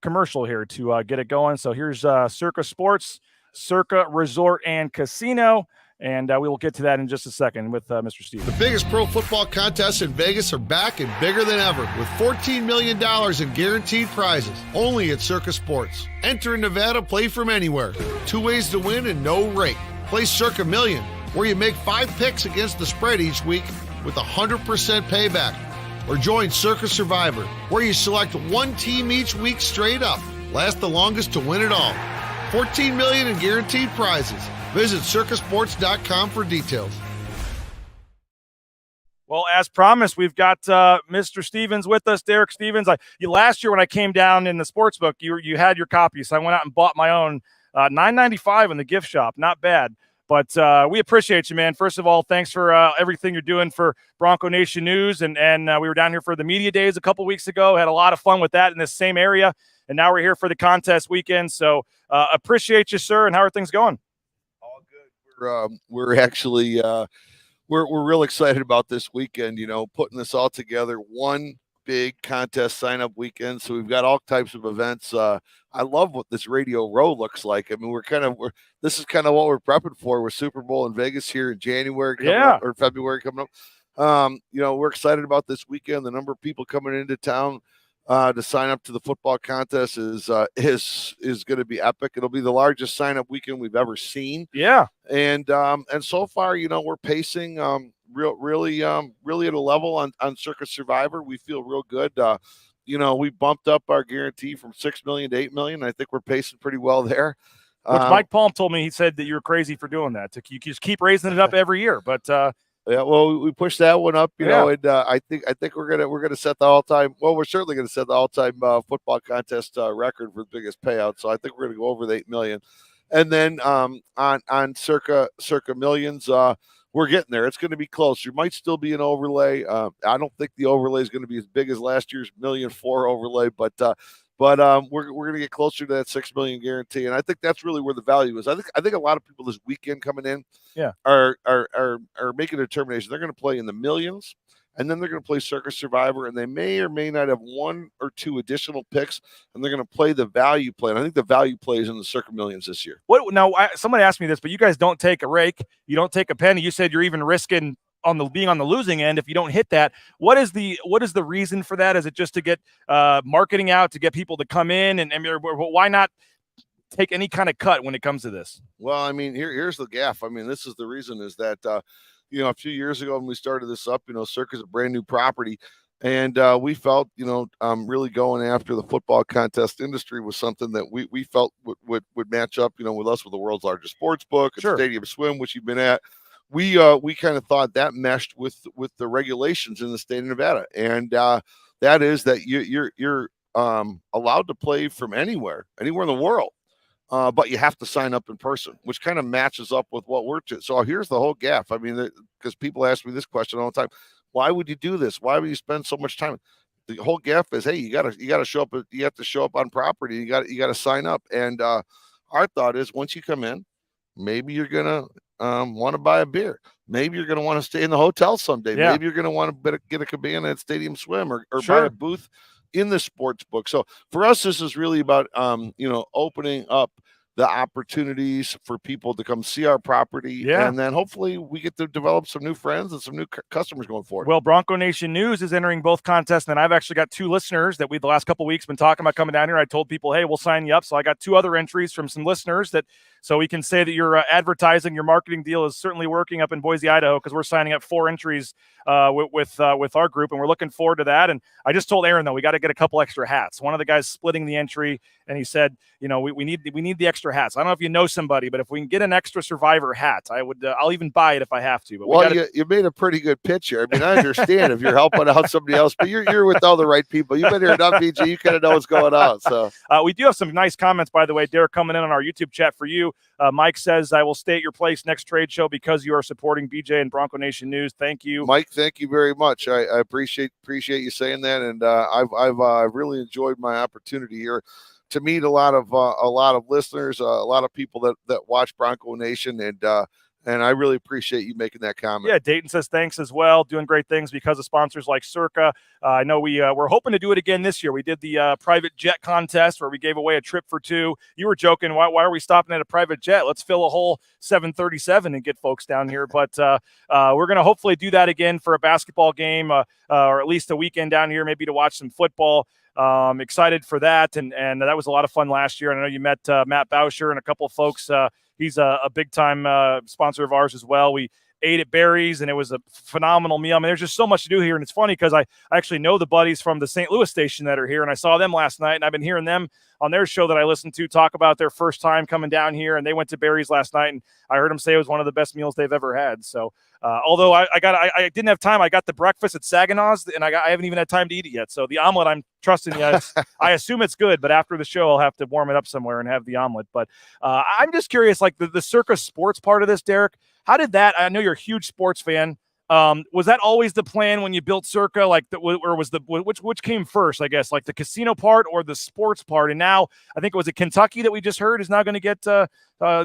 commercial here to get it going. So here's Circa Sports, Circa Resort and Casino, and we will get to that in just a second with Mr. Stevens. The biggest pro football contests in Vegas are back and bigger than ever with $14 million in guaranteed prizes only at Circa Sports. Enter in Nevada, play from anywhere. 2 ways to win and no rate. Play Circa Million, where you make 5 picks against the spread each week with 100% payback. Or join Circa Survivor, where you select one team each week straight up. Last the longest to win it all. $14 million in guaranteed prizes. Visit circasports.com for details. Well, as promised, we've got Mr. Stevens with us, Derek Stevens. Last year when I came down in the sports book, you had your copy, so I went out and bought my own. $9.95 in the gift shop, not bad. But we appreciate you, man. First of all, thanks for everything you're doing for Bronco Nation News. And we were down here for the media days a couple weeks ago. Had a lot of fun with that in this same area. And now we're here for the contest weekend. So appreciate you, sir. And how are things going? All good. We're actually we're real excited about this weekend. Putting this all together. One big contest sign-up weekend. So we've got all types of events. I love what this Radio Row looks like. I mean, this is kind of what we're prepping for with Super Bowl in Vegas here in January or February coming up. We're excited about this weekend. The number of people coming into town to sign up to the football contest is going to be epic. It'll be the largest sign-up weekend we've ever seen. Yeah. And so far, we're pacing really at a level on Circa Survivor. We feel real good. We bumped up our guarantee from $6 million to $8 million. I think we're pacing pretty well there. Which Mike Palm told me, he said that you were crazy for doing that. You just keep raising it up every year. But yeah, well, we pushed that one up, know, and I think we're gonna set the all-time. Well, we're certainly gonna set the all-time football contest record for the biggest payout. So I think we're gonna go over the $8 million. And then on Circa Millions, we're getting there. It's going to be close. There might still be an overlay. I don't think the overlay is going to be as big as last year's $1.4 million overlay, but we're going to get closer to that $6 million guarantee. And I think that's really where the value is. I think a lot of people this weekend coming in are making a determination. They're going to play in the millions, and then they're going to play Circa Survivor, and they may or may not have 1 or 2 additional picks, and they're going to play the value play. And I think the value play is in the Circa Millions this year. Somebody asked me this, but you guys don't take a rake. You don't take a penny. You said you're even risking being on the losing end if you don't hit that. What is the reason for that? Is it just to get marketing out, to get people to come in, and why not take any kind of cut when it comes to this? Well, I mean, here's the gaff. I mean, this is the reason is that a few years ago when we started this up, Circa's a brand new property, and we felt, really going after the football contest industry was something that we felt would match up, with us with the world's largest sports book, sure. Stadium Swim, which you've been at. We kind of thought that meshed with the regulations in the state of Nevada, and that is that you're allowed to play from anywhere in the world. But you have to sign up in person, which kind of matches up with what we're to. So here's the whole gaff. I mean, because people ask me this question all the time: why would you do this? Why would you spend so much time? The whole gaff is, hey, you gotta show up. You have to show up on property. You got to sign up. And our thought is, once you come in, maybe you're gonna want to buy a beer. Maybe you're gonna want to stay in the hotel someday. Yeah. Maybe you're gonna want to get a cabana at Stadium Swim or sure. buy a booth in the sports book. So for us, this is really about opening up the opportunities for people to come see our property. And then hopefully we get to develop some new friends and some new customers going forward. Well, Bronco Nation News is entering both contests, and I've actually got 2 listeners that the last couple of weeks been talking about coming down here. I told people, hey, we'll sign you up. So I got 2 other entries from some listeners so we can say that your advertising, your marketing deal is certainly working up in Boise, Idaho, because we're signing up 4 entries with our group, and we're looking forward to that. And I just told Aaron, though, we got to get a couple extra hats. One of the guys splitting the entry, and he said, we need the extra hats. I don't know if you know somebody, but if we can get an extra Survivor hat, I'll even buy it if I have to. But you made a pretty good pitch here. I mean, I understand if you're helping out somebody else, but you're with all the right people. You've been here enough, BJ. You kind of know what's going on. So we do have some nice comments, by the way, Derek, coming in on our YouTube chat for you. Mike says, I will stay at your place next trade show because you are supporting BJ and Bronco Nation News. Thank you, Mike. Thank you very much. I appreciate you saying that, and I've really enjoyed my opportunity here to meet a lot of listeners, a lot of people that watch Bronco Nation, and I really appreciate you making that comment. Yeah, Dayton says thanks as well. Doing great things because of sponsors like Circa. I know we're hoping to do it again this year. We did the private jet contest where we gave away a trip for 2. You were joking, why are we stopping at a private jet? Let's fill a whole 737 and get folks down here. But we're going to hopefully do that again for a basketball game or at least a weekend down here, maybe to watch some football. Excited for that, and that was a lot of fun last year. I know you met Matt Bauscher and a couple of folks. He's a big-time sponsor of ours as well. We ate at Barry's, and it was a phenomenal meal. I mean, there's just so much to do here, and it's funny because I actually know the buddies from the St. Louis station that are here, and I saw them last night, and I've been hearing them on their show that I listened to talk about their first time coming down here, and they went to Barry's last night, and I heard them say it was one of the best meals they've ever had. So although I didn't have time, I got the breakfast at Saginaw's, and I haven't even had time to eat it yet. So the omelet, I'm trusting you. I assume it's good, but after the show, I'll have to warm it up somewhere and have the omelet. But I'm just curious, like the Circa Sports part of this, Derek, how did that, I know you're a huge sports fan. Was that always the plan when you built Circa? Or was which came first, I guess, like the casino part or the sports part? And now I think it was Kentucky that we just heard is now going to get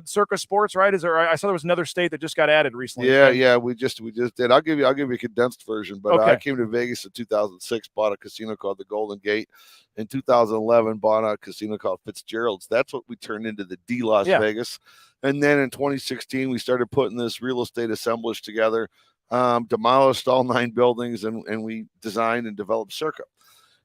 Circa Sports, right? I saw there was another state that just got added recently. Yeah, we just did. I'll give you a condensed version, but okay. I came to Vegas in 2006, bought a casino called the Golden Gate. In 2011, bought a casino called Fitzgerald's. That's what we turned into the D Las Vegas. And then in 2016, we started putting this real estate assemblage together. Demolished all 9 buildings, and we designed and developed Circa.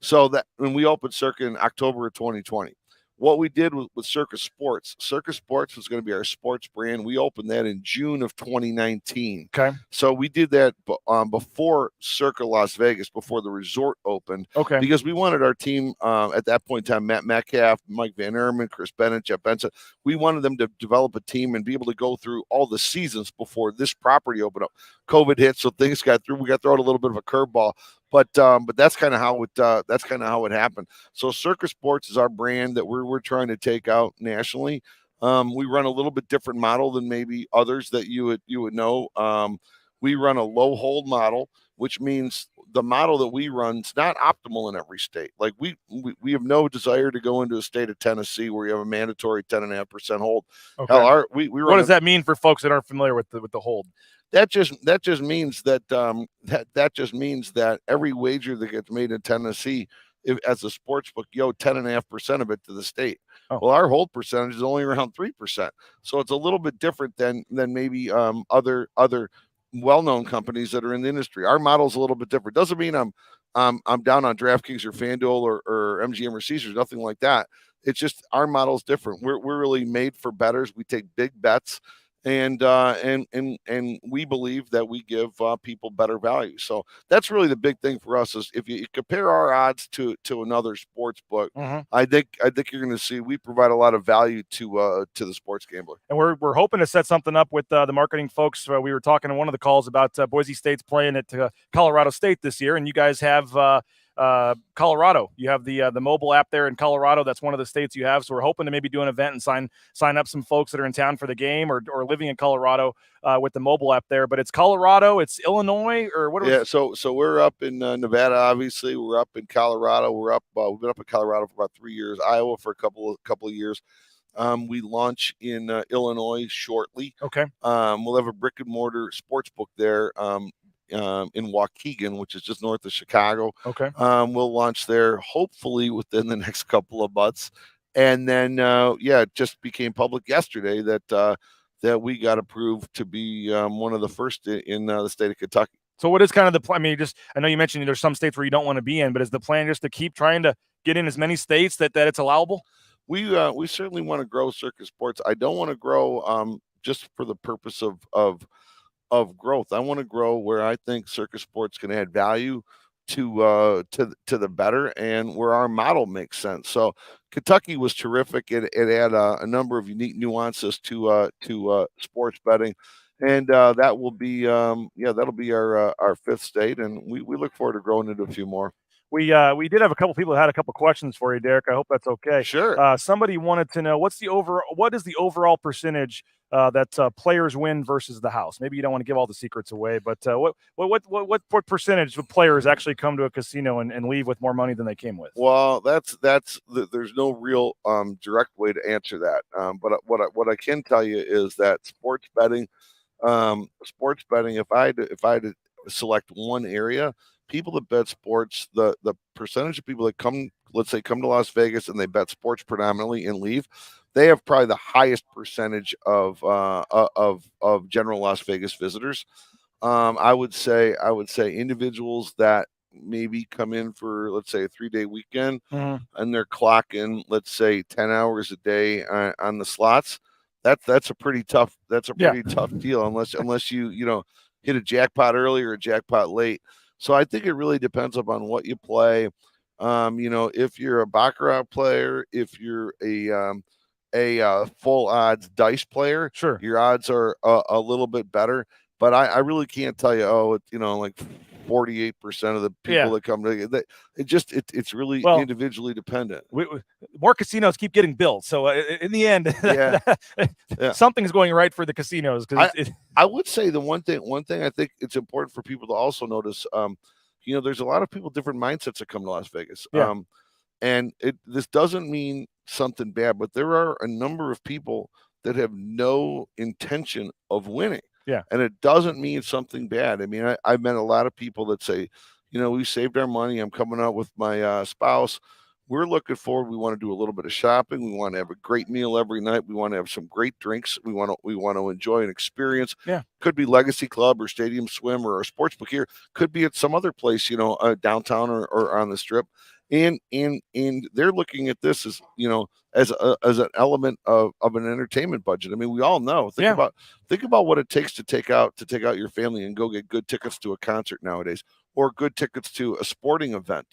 So that when we opened Circa in October of 2020, what we did with Circa Sports was going to be our sports brand. We opened that in June of 2019. Okay. So we did that before Circa Las Vegas, before the resort opened. Okay. Because we wanted our team at that point in time, Matt Metcalf, Mike Van Erman, Chris Bennett, Jeff Benson, we wanted them to develop a team and be able to go through all the seasons before this property opened up. COVID hit, so things got through. We got thrown a little bit of a curveball. But that's kind of how it happened. So Circa Sports is our brand that we're trying to take out nationally. We run a little bit different model than maybe others that you would know. We run a low hold model, which means the model that we run is not optimal in every state. Like we have no desire to go into a state of Tennessee where you have a mandatory 10.5% hold. Okay. Hell, we run what does that mean for folks that aren't familiar with the hold? That just means that that just means that every wager that gets made in Tennessee, as a sports book, 10.5% of it to the state. Oh. Well, our hold percentage is only around 3%, so it's a little bit different than maybe other well-known companies that are in the industry. Our model is a little bit different. Doesn't mean I'm down on DraftKings or FanDuel or MGM or Caesars, nothing like that. It's just our model is different. We're really made for bettors. We take big bets. And we believe that we give people better value. So that's really the big thing for us is if you compare our odds to another sports book, I think you're going to see we provide a lot of value to the sports gambler. And we're hoping to set something up with the marketing folks. We were talking in one of the calls about Boise State's playing at Colorado State this year, and you guys have Colorado. You have the mobile app there in Colorado. That's one of the states you have. So we're hoping to maybe do an event and sign up some folks that are in town for the game or living in Colorado with the mobile app there. But it's Colorado, it's Illinois, or what? So we're up in Nevada. Obviously, we're up in Colorado. We've been up in Colorado for about 3 years. Iowa for a couple of years. We launch in Illinois shortly. Okay. We'll have a brick and mortar sports book there. In Waukegan, which is just north of Chicago. Okay. We'll launch there hopefully within the next couple of months. And then, it just became public yesterday that we got approved to be one of the first in the state of Kentucky. So what is kind of the plan? I mean, I know you mentioned there's some states where you don't want to be in, but is the plan just to keep trying to get in as many states that it's allowable? We certainly want to grow Circa Sports. I don't want to grow just for the purpose of growth. I want to grow where I think Circa Sports can add value to the better, and where our model makes sense. So Kentucky was terrific. It had a number of unique nuances to sports betting, and that will be that'll be our fifth state, and we look forward to growing into a few more. We did have a couple people that had a couple questions for you, Derek. I hope that's okay. Sure. Somebody wanted to know what is the overall percentage that players win versus the house? Maybe you don't want to give all the secrets away, but what percentage of players actually come to a casino and leave with more money than they came with? Well, there's no real direct way to answer that. But what I can tell you is that sports betting, if I had to select one area, people that bet sports, the percentage of people that come to Las Vegas and they bet sports predominantly and leave, they have probably the highest percentage of general Las Vegas visitors. I would say individuals that maybe come in for, let's say, a 3-day weekend, and they're clocking, let's say, 10 hours a day on the slots. That's a pretty tough deal unless you hit a jackpot early or a jackpot late. So I think it really depends upon what you play. If you're a baccarat player, if you're a full odds dice player, sure, your odds are a little bit better. But I really can't tell you, like 48% of the people that come to it's really individually dependent. More casinos keep getting built, so in the end, something's going right for the casinos. I would say the one thing I think it's important for people to also notice. There's a lot of people, different mindsets that come to Las Vegas. And this doesn't mean something bad, but there are a number of people that have no intention of winning. Yeah. And it doesn't mean something bad. I mean, I've met a lot of people that say, we saved our money. I'm coming out with my spouse. We're looking forward. We want to do a little bit of shopping. We want to have a great meal every night. We want to have some great drinks. We want to enjoy an experience. Yeah. Could be Legacy Club or Stadium Swim or a sports book here. Could be at some other place, downtown or on the Strip. And they're looking at this as as an element of an entertainment budget. I mean, we all know. Think about what it takes to take out your family and go get good tickets to a concert nowadays, or good tickets to a sporting event.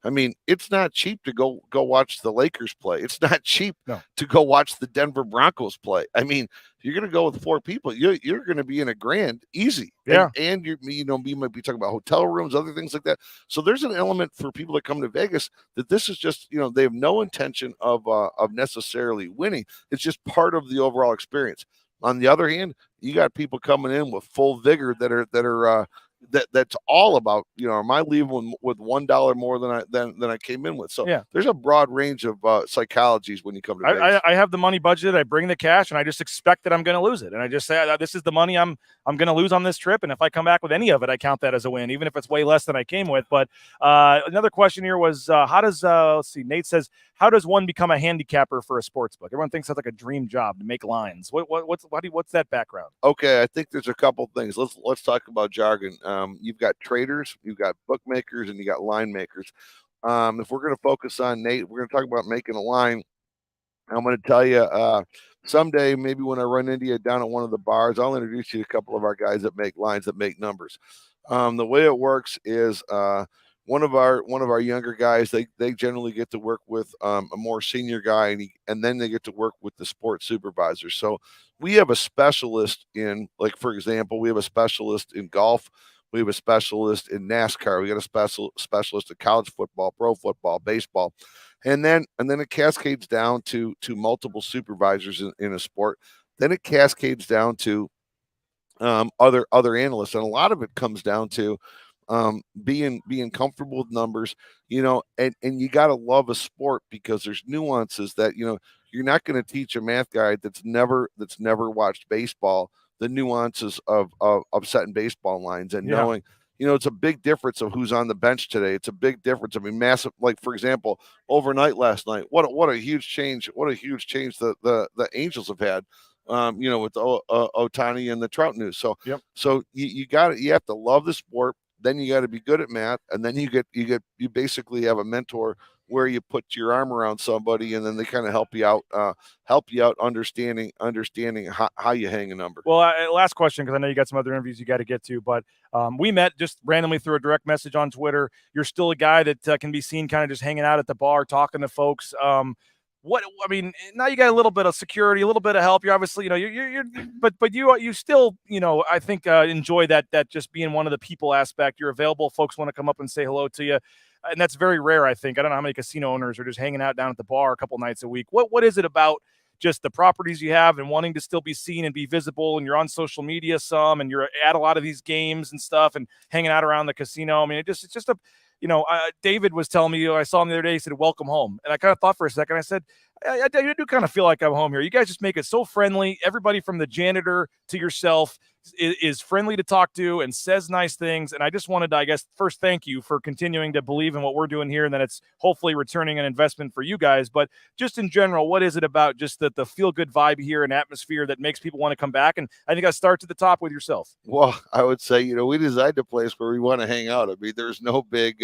I mean, it's not cheap to go watch the Lakers play. It's not cheap to go watch the Denver Broncos play. I mean, you're going to go with 4 people. You're going to be in a grand easy. Yeah. And you might be talking about hotel rooms, other things like that. So there's an element for people that come to Vegas that this is just, they have no intention of necessarily winning. It's just part of the overall experience. On the other hand, you got people coming in with full vigor that's all about, am I leaving with $1 more than I came in with? So there's a broad range of psychologies when you come to Vegas. I have the money budgeted. I bring the cash, and I just expect that I'm going to lose it. And I just say, this is the money I'm going to lose on this trip. And if I come back with any of it, I count that as a win, even if it's way less than I came with. But another question here was, how does let's see, Nate says, how does one become a handicapper for a sports book? Everyone thinks that's like a dream job to make lines. What's that background? Okay, I think there's a couple things. Let's talk about jargon. You've got traders, you've got bookmakers, and you got line makers. If we're going to focus on Nate, we're going to talk about making a line. I'm going to tell you someday, maybe when I run into you down at one of the bars, I'll introduce you to a couple of our guys that make lines, that make numbers. The way it works is one of our younger guys, they generally get to work with a more senior guy, and then they get to work with the sports supervisor. So we have a specialist in, like, for example, we have a specialist in golf. We have a specialist in NASCAR. We got a specialist in college football, pro football, baseball. And then it cascades down to multiple supervisors in a sport. Then it cascades down to other analysts. And a lot of it comes down to being comfortable with numbers, and you got to love a sport, because there's nuances that, you're not going to teach a math guy that's never watched baseball the nuances of setting baseball lines and knowing, it's a big difference of who's on the bench today. It's a big difference. I mean, massive. Like for example, overnight last night, what a huge change! What a huge change the Angels have had. With Otani and the Trout news. So, so you have to love the sport. Then you got to be good at math, and then you basically have a mentor where you put your arm around somebody, and then they kind of help you out understanding how you hang a number. Well, last question, because I know you got some other interviews you got to get to, but we met just randomly through a direct message on Twitter. You're still a guy that can be seen kind of just hanging out at the bar, talking to folks. Now you got a little bit of security, a little bit of help. You're obviously, but you still, I think enjoy that just being one of the people aspect. You're available. Folks want to come up and say hello to you. And that's very rare, I think. I don't know how many casino owners are just hanging out down at the bar a couple nights a week. What is it about just the properties you have and wanting to still be seen and be visible, and you're on social media some, and you're at a lot of these games and stuff and hanging out around the casino? I mean, it's just a, David was telling me, I saw him the other day, he said, welcome home. And I kind of thought for a second, I said, I do kind of feel like I'm home here. You guys just make it so friendly. Everybody from the janitor to yourself is friendly to talk to and says nice things. And I just wanted to, I guess, first thank you for continuing to believe in what we're doing here, and that it's hopefully returning an investment for you guys. But just in general, what is it about just the feel-good vibe here and atmosphere that makes people want to come back? And I think I start to the top with yourself. Well, I would say, we designed a place where we want to hang out. I mean, there's no big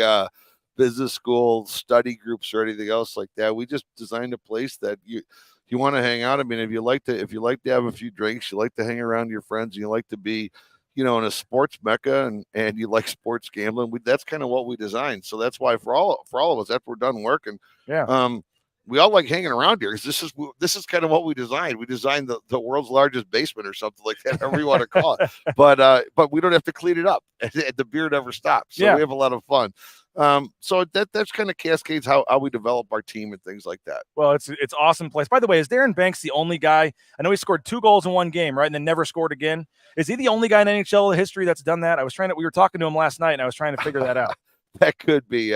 business school study groups or anything else like that. We just designed a place that you want to hang out. I mean, if you like to have a few drinks, you like to hang around your friends, you like to be, in a sports mecca, and you like sports gambling, that's kind of what we designed. So that's why for all of us, after we're done working, we all like hanging around here, because this is kind of what we designed. We designed the world's largest basement or something like that, however you want to call it. But we don't have to clean it up, and the beer never stops. So we have a lot of fun. So that's kind of cascades how we develop our team and things like that. Well, it's awesome place. By the way, is Darren Banks the only guy? I know he scored 2 goals in one game, right, and then never scored again. Is he the only guy in NHL history that's done that? We were talking to him last night, and I was trying to figure that out. That could be,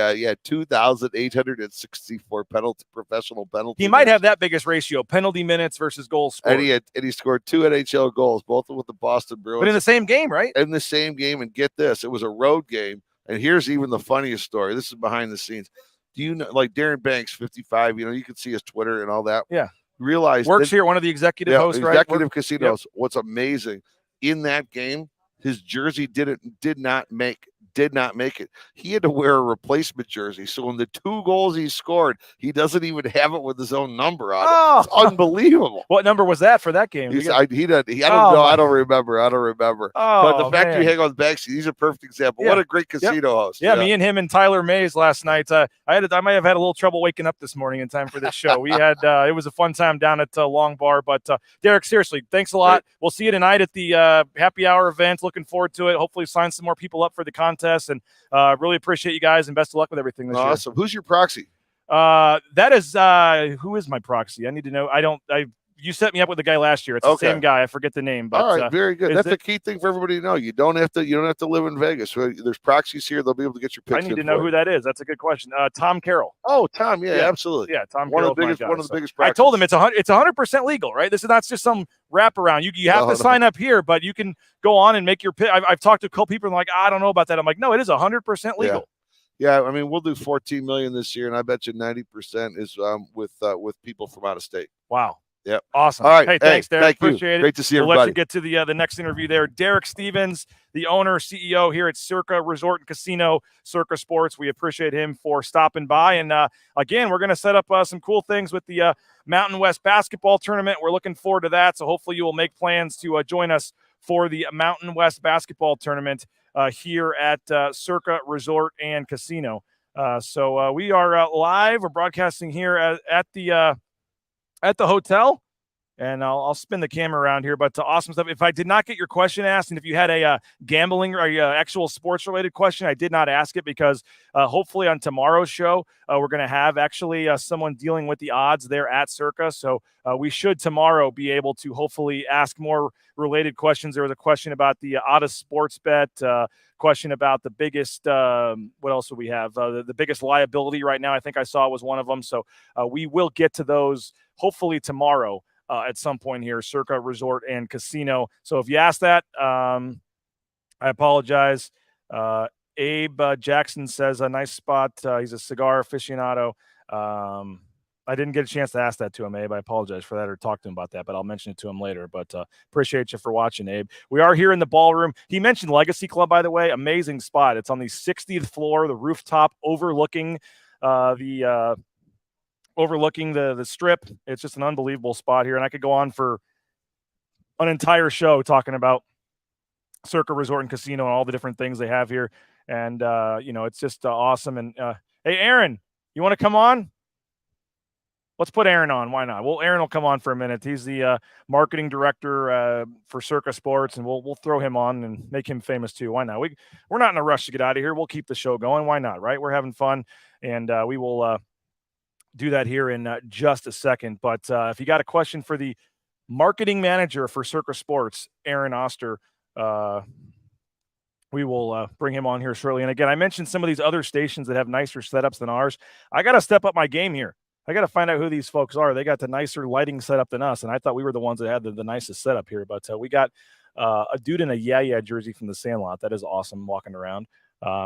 2,864 professional penalty. He might have that biggest ratio, penalty minutes versus goals scored. And he scored 2 NHL goals, both with the Boston Bruins. But in the same game, right? In the same game, and get this, it was a road game. And here's even the funniest story. This is behind the scenes. Do you know, like Darren Banks, 55, you can see his Twitter and all that. Yeah. Realize works here, one of the executive hosts, right? Executive casinos. Yep. What's amazing, in that game, his jersey did not make it. He had to wear a replacement jersey. So in the 2 goals he scored, he doesn't even have it with his own number on it. It's unbelievable. What number was that for that game? I don't remember. But the fact you hang on Banksy, he's a perfect example. What a great casino host. Yeah, me and him and Tyler Mays last night. I might have had a little trouble waking up this morning in time for this show. We had it was a fun time down at Long Bar. But Derek, seriously, thanks a lot. Right. We'll see you tonight at the happy hour event. Looking forward to it. Hopefully sign some more people up for the contest, and really appreciate you guys, and best of luck with everything this year. Awesome. Who's your proxy? That is who is my proxy? I need to know. You set me up with the guy last year. It's the same guy. I forget the name. But, all right, very good. That's the key thing for everybody to know. You don't have to live in Vegas. There's proxies here. They'll be able to get your picks. I need to know who that is. That's a good question. Tom Carroll. Oh, Tom. Yeah, absolutely. Yeah, Tom. One of the biggest. Proxies. I told him it's 100% legal, right? This is not just some wraparound. You have to sign up here, but you can go on and make your pick. I've talked to a couple people and like, I don't know about that. I'm like, no, it is 100% legal. Yeah, I mean, we'll do 14 million this year, and I bet you 90% is with people from out of state. Wow. Yep. Awesome. All right. Hey, thanks, Derek. Appreciate it. Great to see everybody. We'll let you get to the next interview there. Derek Stevens, the owner, CEO here at Circa Resort and Casino, Circa Sports. We appreciate him for stopping by. And again, we're going to set up some cool things with the Mountain West basketball tournament. We're looking forward to that. So hopefully you will make plans to join us for the Mountain West basketball tournament here at Circa Resort and Casino. So we are live. We're broadcasting here at the hotel, and I'll spin the camera around here. But awesome stuff. If I did not get your question asked, and if you had a gambling or actual sports related question, I did not ask it because hopefully on tomorrow's show we're going to have actually someone dealing with the odds there at Circa. So we should tomorrow be able to hopefully ask more related questions. There was a question about the Otis sports bet. Question about the biggest what else do we have, the biggest liability right now, I think I saw was one of them. So we will get to those hopefully tomorrow at some point here, Circa Resort and Casino. So if you asked that, I apologize. Abe Jackson says a nice spot. He's a cigar aficionado. I didn't get a chance to ask that to him, Abe. I apologize for that or talk to him about that, but I'll mention it to him later. But appreciate you for watching, Abe. We are here in the ballroom. He mentioned Legacy Club, by the way. Amazing spot. It's on the 60th floor, the rooftop overlooking the strip. It's just an unbelievable spot here, and I could go on for an entire show talking about Circa Resort and Casino and all the different things they have here. And, it's just awesome. And, hey, Aaron, you want to come on? Let's put Aaron on. Why not? Well, Aaron will come on for a minute. He's the marketing director for Circa Sports, and we'll throw him on and make him famous too. Why not? We're not in a rush to get out of here. We'll keep the show going. Why not, right? We're having fun, and we will do that here in just a second. But if you got a question for the marketing manager for Circa Sports, Aaron Oster, we will bring him on here shortly. And again, I mentioned some of these other stations that have nicer setups than ours. I got to step up my game here. I got to find out who these folks are. They got the nicer lighting setup than us, and I thought we were the ones that had the nicest setup here. But we got a dude in a Yeah jersey from the Sandlot. That is awesome walking around.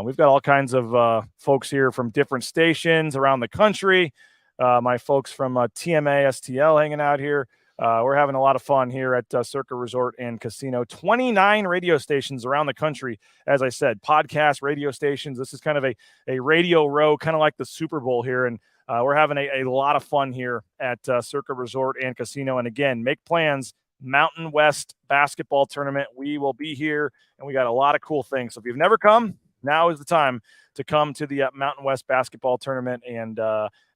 We've got all kinds of folks here from different stations around the country. My folks from TMA STL hanging out here. We're having a lot of fun here at Circa Resort and Casino. 29 radio stations around the country. As I said, podcast radio stations. This is kind of a radio row, kind of like the Super Bowl here. And we're having a lot of fun here at Circa Resort and Casino. And again, make plans. Mountain West basketball tournament. We will be here, and we got a lot of cool things. So if you've never come, now is the time to come to the Mountain West basketball tournament. And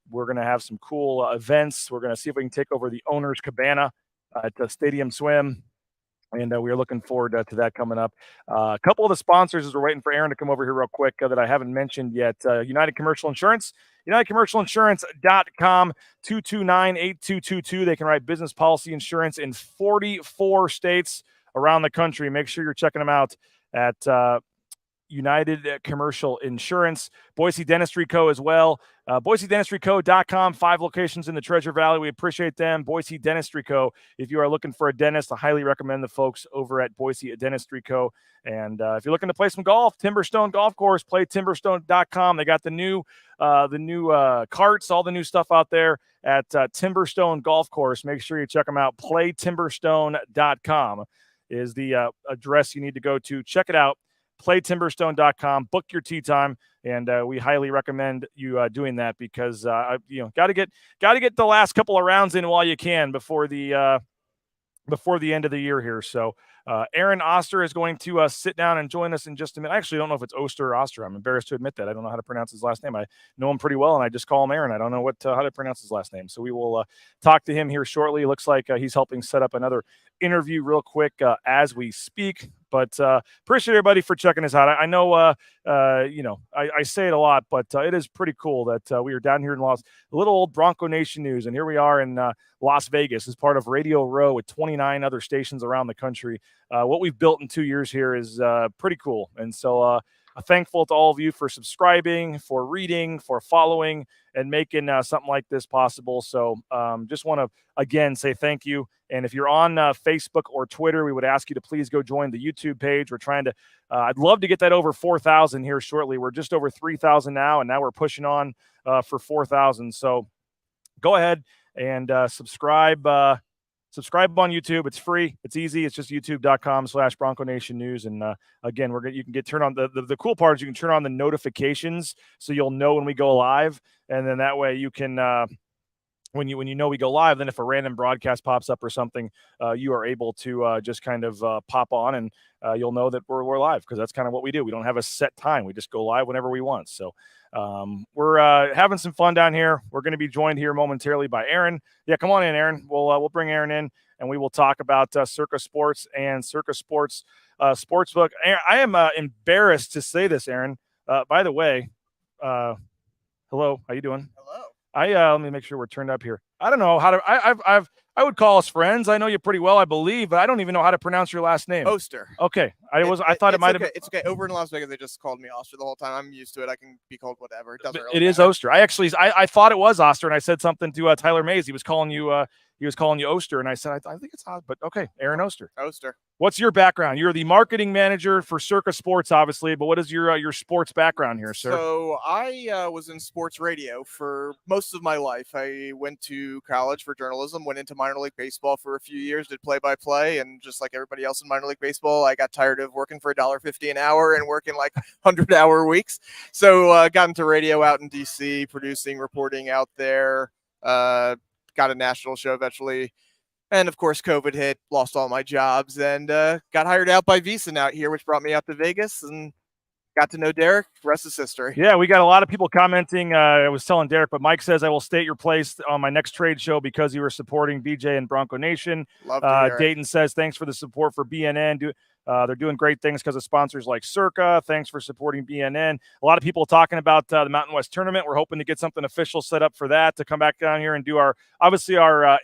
we're going to have some cool events. We're going to see if we can take over the owner's cabana at the Stadium Swim. And we are looking forward to that coming up. A couple of the sponsors, as we're waiting for Aaron to come over here real quick, that I haven't mentioned yet. United Commercial Insurance, UnitedCommercialInsurance.com, 229-8222. They can write business policy insurance in 44 states around the country. Make sure you're checking them out at United Commercial Insurance. Boise Dentistry Co. as well. BoiseDentistryCo.com, 5 locations in the Treasure Valley. We appreciate them. Boise Dentistry Co. If you are looking for a dentist, I highly recommend the folks over at Boise Dentistry Co. And if you're looking to play some golf, Timberstone Golf Course, play Timberstone.com. They got the new carts, all the new stuff out there at Timberstone Golf Course. Make sure you check them out. PlayTimberstone.com is the address you need to go to. Check it out. PlayTimberstone.com. Book your tee time, and we highly recommend you doing that because got to get the last couple of rounds in while you can before the end of the year here. So Aaron Oster is going to sit down and join us in just a minute. I actually don't know if it's Oster or Oster. I'm embarrassed to admit that. I don't know how to pronounce his last name. I know him pretty well, and I just call him Aaron. I don't know how to pronounce his last name. So we will talk to him here shortly. It looks like he's helping set up another interview real quick as we speak. But appreciate everybody for checking us out. I know, I say it a lot, but it is pretty cool that we are down here in little old Bronco Nation news. And here we are in Las Vegas as part of Radio Row with 29 other stations around the country. What we've built in 2 years here is pretty cool. And so thankful to all of you for subscribing, for reading, for following, and making something like this possible. So just want to, again, say thank you. And if you're on Facebook or Twitter, we would ask you to please go join the YouTube page. We're trying to I'd love to get that over 4,000 here shortly. We're just over 3,000 now, and now we're pushing on for 4,000. So go ahead and subscribe. Subscribe on YouTube. It's free. It's easy. It's just youtube.com/Bronco Nation News. And again, you can turn on the cool part is you can turn on the notifications so you'll know when we go live. And then that way you can, when you know we go live, then if a random broadcast pops up or something, you are able to just kind of pop on and you'll know that we're live because that's kind of what we do. We don't have a set time. We just go live whenever we want. So we're having some fun down here. We're going to be joined here momentarily by Aaron. Yeah, come on in, Aaron. We'll bring Aaron in and we will talk about Circa Sports and Circa Sports Sportsbook. I am embarrassed to say this, Aaron. By the way, hello, how you doing? Hello. Let me make sure we're turned up here. I don't know how to. I would call us friends. I know you pretty well, I believe, but I don't even know how to pronounce your last name. Oster. Okay, I thought it might have. It's okay. Over in Las Vegas, they just called me Oster the whole time. I'm used to it. I can be called whatever. It doesn't really It is matter. Oster. I thought it was Oster, and I said something to Tyler Mays. He was calling you he was calling you Oster, and I said, I think it's odd, but okay, Aaron Oster. Oster. What's your background? You're the marketing manager for Circa Sports, obviously, but what is your sports background here, sir? So I was in sports radio for most of my life. I went to college for journalism, went into minor league baseball for a few years, did play-by-play, and just like everybody else in minor league baseball, I got tired of working for $1.50 an hour and working like 100-hour weeks. So got into radio out in D.C., producing, reporting out there, got a national show eventually. And, of course, COVID hit, lost all my jobs, and got hired out by VEASAN out here, which brought me out to Vegas and got to know Derek. Rest is history. Yeah, we got a lot of people commenting. I was telling Derek, but Mike says, I will state your place on my next trade show because you were supporting BJ and Bronco Nation. Love to hear it. Dayton says, thanks for the support for BNN. They're doing great things because of sponsors like Circa. Thanks for supporting BNN. A lot of people talking about the Mountain West tournament. We're hoping to get something official set up for that, to come back down here and do our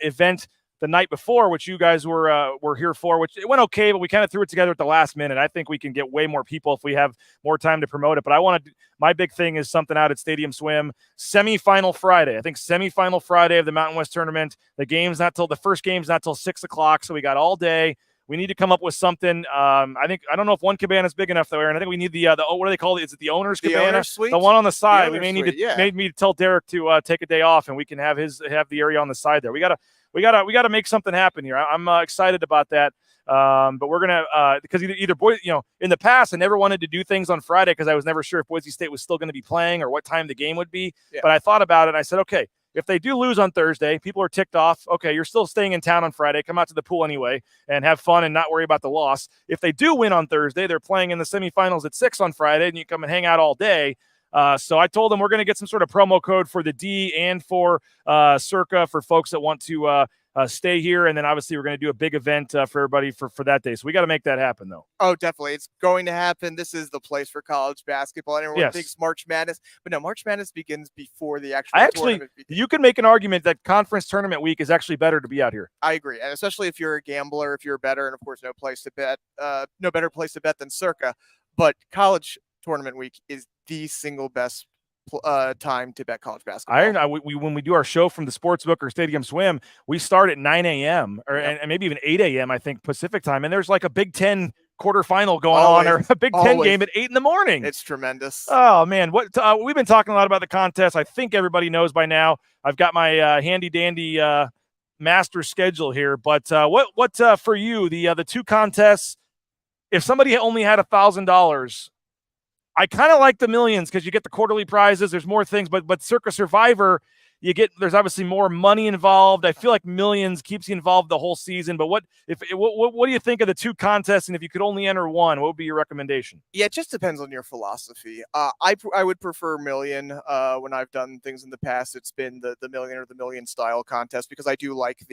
event the night before, which you guys were here for, which it went okay, but we kind of threw it together at the last minute. I think we can get way more people if we have more time to promote it. But my big thing is something out at Stadium Swim, semifinal Friday. I think semifinal Friday of the Mountain West tournament. The first game's not till 6 o'clock, so we got all day. We need to come up with something. I don't know if one cabana is big enough though, Aaron. I think we need the what do they call it? Is it the owner's cabana? The owner's suite? The one on the side. We may Suite, need to made me tell Derek to take a day off, and we can have the area on the side there. We gotta make something happen here. I'm excited about that. But we're gonna because either Boise, in the past I never wanted to do things on Friday because I was never sure if Boise State was still going to be playing or what time the game would be. Yeah. But I thought about it and I said, okay, if they do lose on Thursday, people are ticked off. Okay, you're still staying in town on Friday. Come out to the pool anyway and have fun and not worry about the loss. If they do win on Thursday, they're playing in the semifinals at 6 on Friday, and you come and hang out all day. So I told them we're going to get some sort of promo code for the D and for Circa for folks that want to stay here. And then obviously we're going to do a big event for everybody for that day. So we got to make that happen, though. Oh, definitely. It's going to happen. This is the place for college basketball. And everyone thinks March Madness. But no, March Madness begins before the actual tournament begins. You can make an argument that conference tournament week is actually better to be out here. I agree. And especially if you're a gambler, if you're a bettor, and of course, no better place to bet than Circa. But college tournament week is the single best time to bet college basketball. When we do our show from the Sportsbook or Stadium Swim, we start at 9 a.m. and maybe even 8 a.m. I think Pacific time, and there's like a Big Ten quarterfinal going on, or a Big Ten game at 8 in the morning. It's tremendous. Oh man, we've been talking a lot about the contest. I think everybody knows by now. I've got my handy dandy master schedule here, but what for you the two contests? If somebody only had $1,000. I kind of like the millions because you get the quarterly prizes. There's more things, but Circa Survivor, there's obviously more money involved. I feel like millions keeps you involved the whole season. But what do you think of the two contests? And if you could only enter one, what would be your recommendation? Yeah, it just depends on your philosophy. I would prefer million. When I've done things in the past, it's been the million or the million style contest because I do like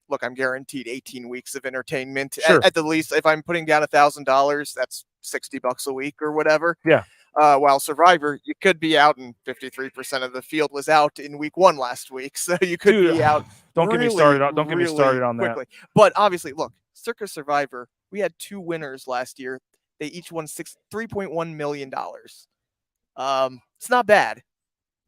look, I'm guaranteed 18 weeks of entertainment at the least. If I'm putting down $1,000, that's $60 a week or whatever. Yeah. While Survivor, you could be out, and 53% of the field was out in week 1 last week, so you could be out. Don't get me started. Don't get me started on quickly. that. But obviously, look, Circa Survivor, we had 2 winners last year. They each won $3.1 million. It's not bad.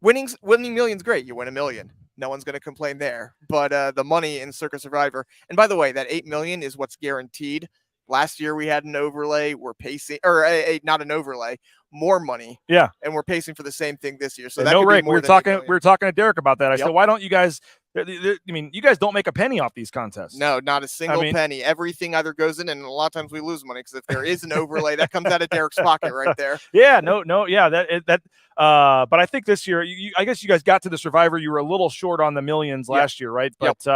Winning million's great. You win $1 million. No one's going to complain there. But the money in Circa Survivor, and by the way, that $8 million is what's guaranteed. Last year we had an overlay. We're pacing, or not an overlay, more money. Yeah, and we're pacing for the same thing this year. So that no rate. We were talking to Derek about that. I said, why don't you guys? I mean, you guys don't make a penny off these contests. No, not a single penny. Everything either goes in, and a lot of times we lose money because if there is an overlay, that comes out of Derek's pocket right there. Yeah, yeah, that. But I think this year, I guess you guys got to the Survivor. You were a little short on the millions last year, right? But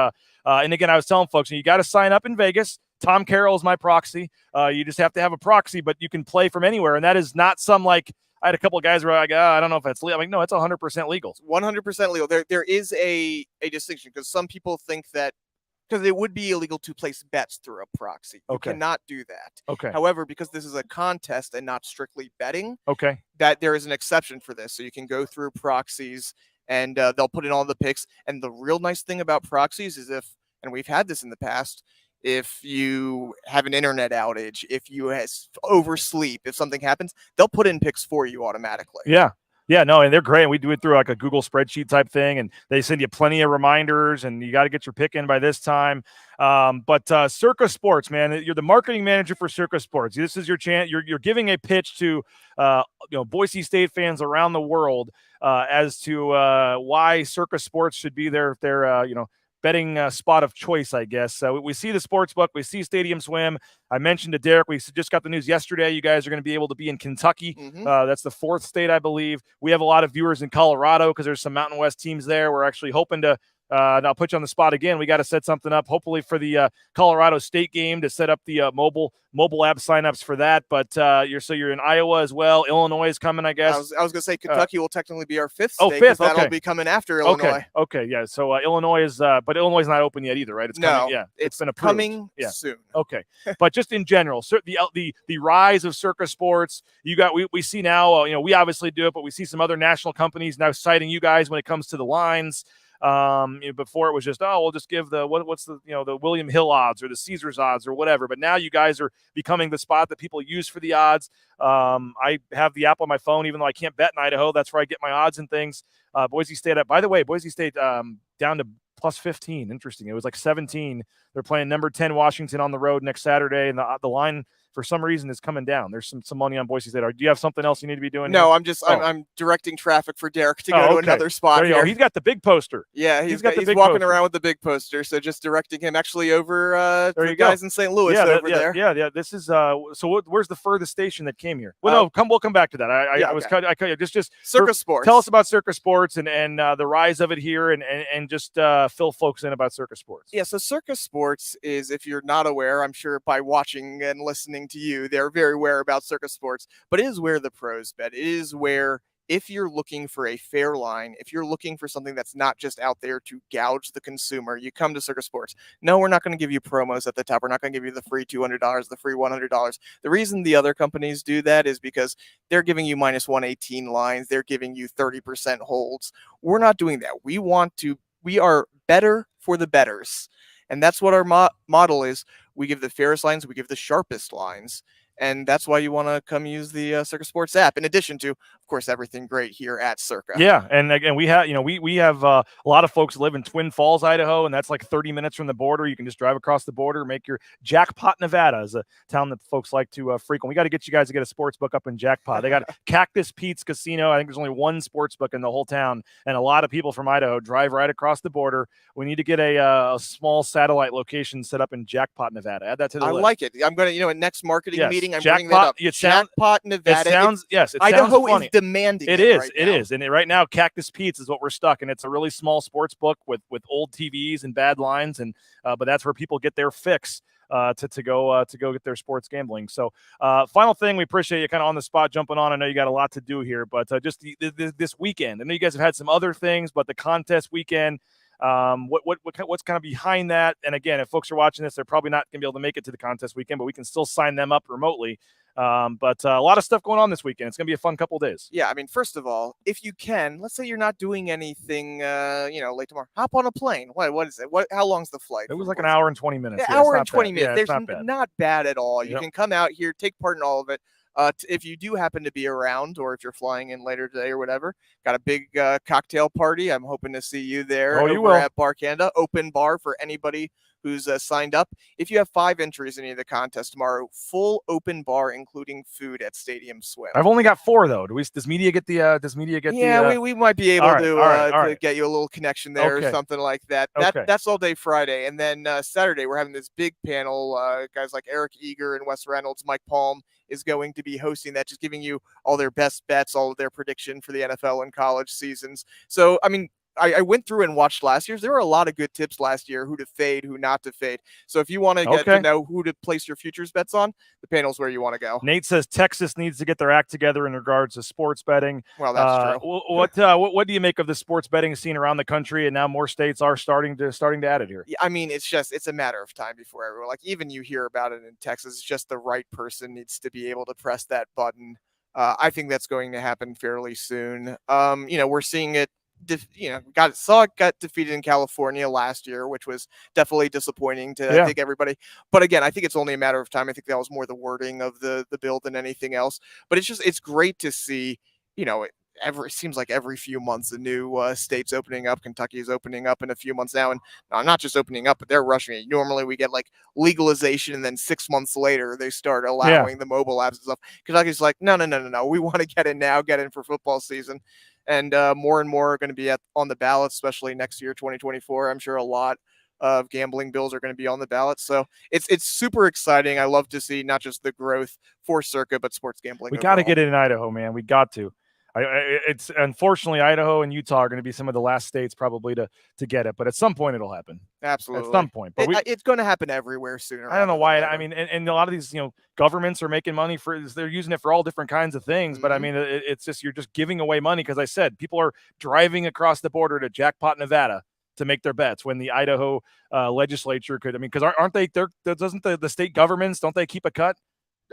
and again, I was telling folks, you got to sign up in Vegas. Tom Carroll is my proxy. You just have to have a proxy, but you can play from anywhere. And that is not some I had a couple of guys where I go, I don't know if that's legal. I'm like, no, it's 100% legal. It's 100% legal. There is a distinction because some people think that because it would be illegal to place bets through a proxy. You cannot do that. Okay. However, because this is a contest and not strictly betting, that there is an exception for this. So you can go through proxies and they'll put in all the picks. And the real nice thing about proxies is and we've had this in the past, if you have an internet outage, if you oversleep, if something happens, they'll put in picks for you automatically. Yeah. Yeah, no, and they're great. And we do it through like a Google spreadsheet type thing, and they send you plenty of reminders, and you got to get your pick in by this time. But Circa Sports, man, you're the marketing manager for Circa Sports. This is your chance. You're giving a pitch to Boise State fans around the world as to why Circa Sports should be their betting spot of choice, I guess. We see the sports book, we see Stadium Swim. I mentioned to Derek, we just got the news yesterday. You guys are going to be able to be in Kentucky. That's the 4th state, I believe. We have a lot of viewers in Colorado because there's some Mountain West teams there. We're actually hoping to and I'll put you on the spot again. We got to set something up, hopefully for the Colorado State game, to set up the mobile app signups for that. But you're in Iowa as well. Illinois is coming, I guess. I was going to say Kentucky will technically be our 5th state. Oh, 5th. That'll Okay. be coming after Illinois. Okay. Yeah. So Illinois is, but Illinois is not open yet either, right? It's coming. Yeah. It's been approved. Coming soon. Okay. But just in general, the rise of Circa Sports, we see now. We obviously do it, but we see some other national companies now citing you guys when it comes to the lines. Before it was just, we'll just give the what's the the William Hill odds or the Caesars odds or whatever. But now you guys are becoming the spot that people use for the odds. I have the app on my phone, even though I can't bet in Idaho. That's where I get my odds and things. Boise State, by the way, Boise State down to plus 15. Interesting. It was like 17. They're playing number 10 Washington on the road next Saturday, and the line for some reason is coming down. There's some money on Boise State. Do you have something else you need to be doing? No, here? I'm directing traffic for Derek to go to another spot. There you go. He's got the big poster. Yeah, he's walking poster. around with the big poster. So just directing him actually over there the guys in St. Louis there. Yeah. This is where's the furthest station that came here? Well, we'll come back to that. I just Circa Sports. Tell us about Circa Sports and the rise of it here, and just fill folks in about Circa Sports. Yeah, so Circa Sports is, if you're not aware, I'm sure by watching and listening to you, they're very aware about Circa Sports, but it is where the pros bet. It is where, if you're looking for a fair line, if you're looking for something that's not just out there to gouge the consumer, you come to Circa Sports. No, we're not going to give you promos at the top. We're not going to give you the free $200, the free $100. The reason the other companies do that is because they're giving you minus 118 lines. They're giving you 30% holds. We're not doing that. We are better for the bettors. And that's what our model is. We give the fairest lines. We give the sharpest lines. And that's why you want to come use the Circa Sports app, in addition to, of course, everything great here at Circa. Yeah, and again, we have a lot of folks live in Twin Falls, Idaho, and that's like 30 minutes from the border. You can just drive across the border, make your Jackpot, Nevada is a town that folks like to frequent. We got to get you guys to get a sports book up in Jackpot. They got Cactus Pete's Casino. I think there's only one sports book in the whole town, and a lot of people from Idaho drive right across the border. We need to get a small satellite location set up in Jackpot, Nevada. Add that to the list. I like it. I'm going to, next marketing meeting, I'm bringing that up. Jackpot, Nevada. Idaho is demanding it. It is. And right now, Cactus Pete's is what we're stuck in. It's a really small sports book with old TVs and bad lines, and but that's where people get their fix to go get their sports gambling. So final thing, we appreciate you kind of on the spot jumping on. I know you got a lot to do here, but just this weekend. I know you guys have had some other things, but the contest weekend. What's kind of behind that? And again, if folks are watching this, they're probably not going to be able to make it to the contest weekend, but we can still sign them up remotely. But a lot of stuff going on this weekend. It's going to be a fun couple of days. Yeah, I mean, first of all, if you can, let's say you're not doing anything, late tomorrow, hop on a plane. What is it? How long's the flight? It was like an hour and 20 minutes. Yeah, hour and 20 minutes. Yeah, There's not bad at all. You can come out here, take part in all of it. If you do happen to be around, or if you're flying in later today or whatever, got a big cocktail party. I'm hoping to see you there. Oh, you will. At Bar Canada, open bar for anybody who's signed up. If you have 5 entries in the contest tomorrow, full open bar, including food at Stadium Swim. I've only got 4 though. Does media get the? Yeah, we might be able to get you a little connection there or something like that. That's all day Friday, and then Saturday we're having this big panel. Guys like Eric Eager and Wes Reynolds, Mike Palm is going to be hosting that, just giving you all their best bets, all of their prediction for the NFL and college seasons. So, I mean, I went through and watched last year's. There were a lot of good tips last year, who to fade, who not to fade. So if you want to get to know who to place your futures bets on, the panel's where you want to go. Nate says Texas needs to get their act together in regards to sports betting. Well, that's true. What do you make of the sports betting scene around the country, and now more states are starting to add it here? Yeah, I mean, it's a matter of time before everyone, like, even you hear about it in Texas. It's just the right person needs to be able to press that button. I think that's going to happen fairly soon. We're seeing it. Got defeated in California last year, which was definitely disappointing to I think everybody. But again, I think it's only a matter of time. I think that was more the wording of the bill than anything else. But it's great to see, it seems like every few months a new state's opening up. Kentucky is opening up in a few months now, and not just opening up, but they're rushing it. Normally we get like legalization, and then 6 months later they start allowing the mobile apps and stuff. Kentucky's like, no, we want to get in now, get in for football season, and more and more are going to be on the ballot, especially next year, 2024. I'm sure a lot of gambling bills are going to be on the ballot, so it's super exciting. I love to see not just the growth for Circa, but sports gambling. We got to get it in Idaho, man. We got to. It's unfortunately Idaho and Utah are going to be some of the last states probably to get it, but at some point it'll happen. Absolutely, at some point. But it's going to happen everywhere sooner. I don't know why. I mean, and a lot of these governments are making money they're using it for all different kinds of things. But I mean, it's just you're just giving away money because I said people are driving across the border to Jackpot, Nevada, to make their bets when the Idaho legislature could. I mean, because aren't they? Doesn't the state governments, don't they keep a cut?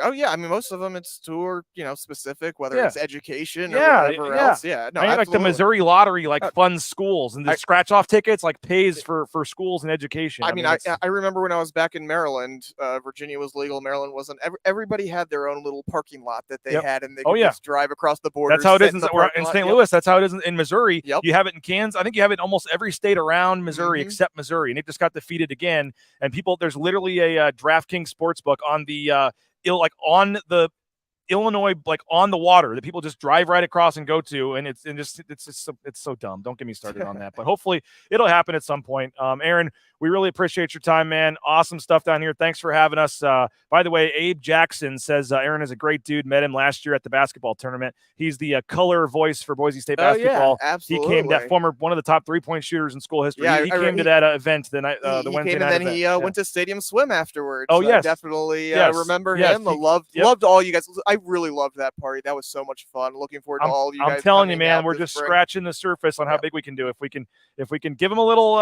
Oh yeah, I mean most of them it's to specific, whether it's education or whatever else. Yeah, no, I mean, like the Missouri lottery funds schools, and the scratch off tickets pays for schools and education. I mean, I remember when I was back in Maryland, Virginia was legal, Maryland wasn't. Everybody had their own little parking lot that they had, and they could just drive across the border. That's how it is in St. Louis. That's how it is in Missouri. You have it in Kansas. I think you have it in almost every state around Missouri except Missouri, and it just got defeated again. And there's literally a DraftKings sportsbook on the on the Illinois, on the water that people just drive right across and go to, and it's so dumb. Don't get me started on that, but hopefully it'll happen at some point. Aaron, we really appreciate your time, man. Awesome stuff down here. Thanks for having us. By the way, Abe Jackson says Aaron is a great dude. Met him last year at the basketball tournament. He's the color voice for Boise State basketball. Yeah, absolutely. He came one of the top 3-point shooters in school history. Yeah, he came to that event the Wednesday night. And then he went to Stadium Swim afterwards. Oh yes, definitely remember him. Loved all you guys. I really loved that party. That was so much fun. Looking forward to all you guys. I'm telling you, man, we're just scratching the surface on how big we can do. If we can give them a little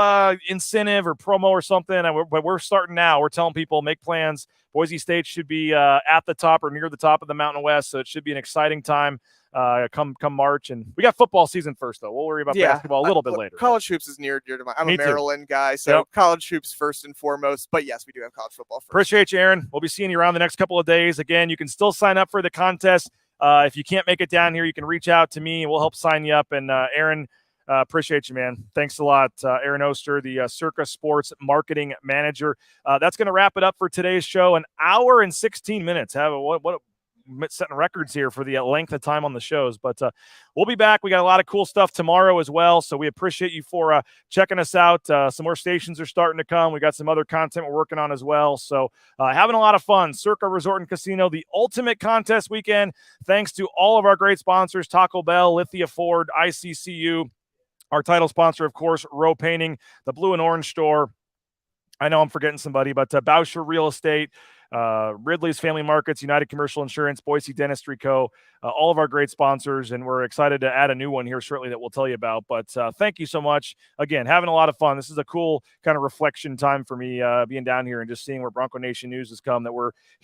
incentive or promo or something, but we're starting now. We're telling people make plans. Boise State should be at the top or near the top of the Mountain West, so it should be an exciting time come March. And we got football season first, though. We'll worry about basketball a little bit later. College hoops is near dear to my. I'm a Maryland guy, so college hoops first and foremost. But yes, we do have college football first. Appreciate you, Aaron. We'll be seeing you around the next couple of days. Again, you can still sign up for the contest. If you can't make it down here, you can reach out to me. We'll help sign you up. And Aaron, appreciate you, man. Thanks a lot, Aaron Oster, the Circa Sports Marketing Manager. That's going to wrap it up for today's show. An hour and 16 minutes. What setting records here for the length of time on the shows. But we'll be back. We got a lot of cool stuff tomorrow as well. So we appreciate you for checking us out. Some more stations are starting to come. We got some other content we're working on as well. So having a lot of fun. Circa Resort and Casino, the ultimate contest weekend. Thanks to all of our great sponsors, Taco Bell, Lithia Ford, ICCU. Our title sponsor, of course, Row Painting, the Blue and Orange Store. I know I'm forgetting somebody, but Bauscher Real Estate, Ridley's Family Markets, United Commercial Insurance, Boise Dentistry Co., all of our great sponsors, and we're excited to add a new one here shortly that we'll tell you about. But thank you so much. Again, having a lot of fun. This is a cool kind of reflection time for me being down here and just seeing where Bronco Nation News has come, that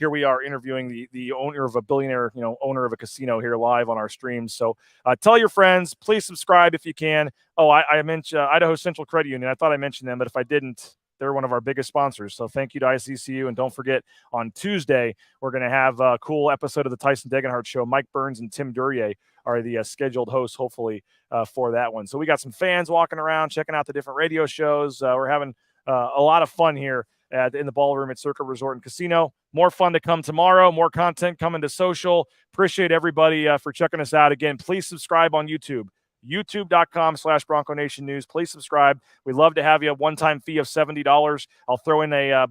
we are interviewing the owner of a billionaire, owner of a casino here live on our streams. So tell your friends, please subscribe if you can. Oh, I mentioned Idaho Central Credit Union. I thought I mentioned them, but if I didn't, they're one of our biggest sponsors. So thank you to ICCU. And don't forget, on Tuesday, we're going to have a cool episode of the Tyson Degenhardt Show. Mike Burns and Tim Duryea are the scheduled hosts, hopefully, for that one. So we got some fans walking around, checking out the different radio shows. We're having a lot of fun here in the ballroom at Circa Resort and Casino. More fun to come tomorrow. More content coming to social. Appreciate everybody for checking us out. Again, please subscribe on YouTube. youtube.com/Bronco Nation News. Please subscribe. We'd love to have you. A one-time fee of $70. I'll throw in a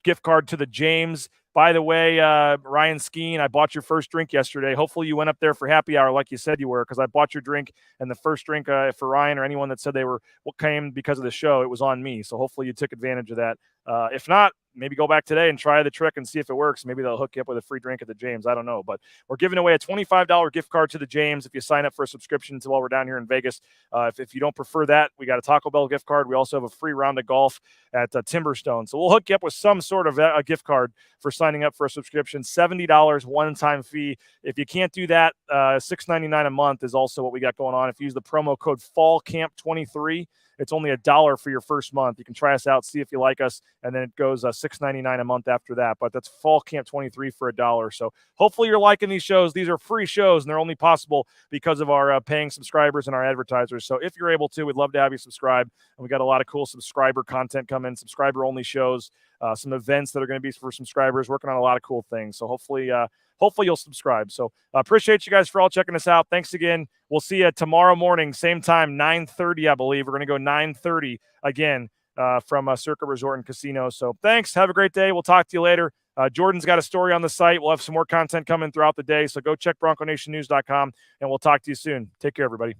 gift card to the James. By the way, Ryan Skeen, I bought your first drink yesterday. Hopefully you went up there for happy hour like you said you were, because I bought your drink, and the first drink for Ryan or anyone that said they came because of the show, it was on me. So hopefully you took advantage of that. If not, maybe go back today and try the trick and see if it works. Maybe they'll hook you up with a free drink at the James. I don't know. But we're giving away a $25 gift card to the James if you sign up for a subscription while we're down here in Vegas. If you don't prefer that, we got a Taco Bell gift card. We also have a free round of golf at Timberstone. So we'll hook you up with some sort of a gift card for signing up for a subscription. $70 one-time fee. If you can't do that, $6.99 a month is also what we got going on. If you use the promo code FALLCAMP23, It's only $1 for your first month. You can try us out, see if you like us, and then it goes $6.99 a month after that. But that's Fall Camp 23 for $1. So hopefully you're liking these shows. These are free shows, and they're only possible because of our paying subscribers and our advertisers. So if you're able to, we'd love to have you subscribe. And we got a lot of cool subscriber content coming, subscriber-only shows, some events that are going to be for subscribers, working on a lot of cool things. So hopefully you'll subscribe. So appreciate you guys for all checking us out. Thanks again. We'll see you tomorrow morning, same time, 9:30, I believe. We're going to go 9:30 again from Circa Resort and Casino. So thanks. Have a great day. We'll talk to you later. Jordan's got a story on the site. We'll have some more content coming throughout the day. So go check BroncoNationNews.com, and we'll talk to you soon. Take care, everybody.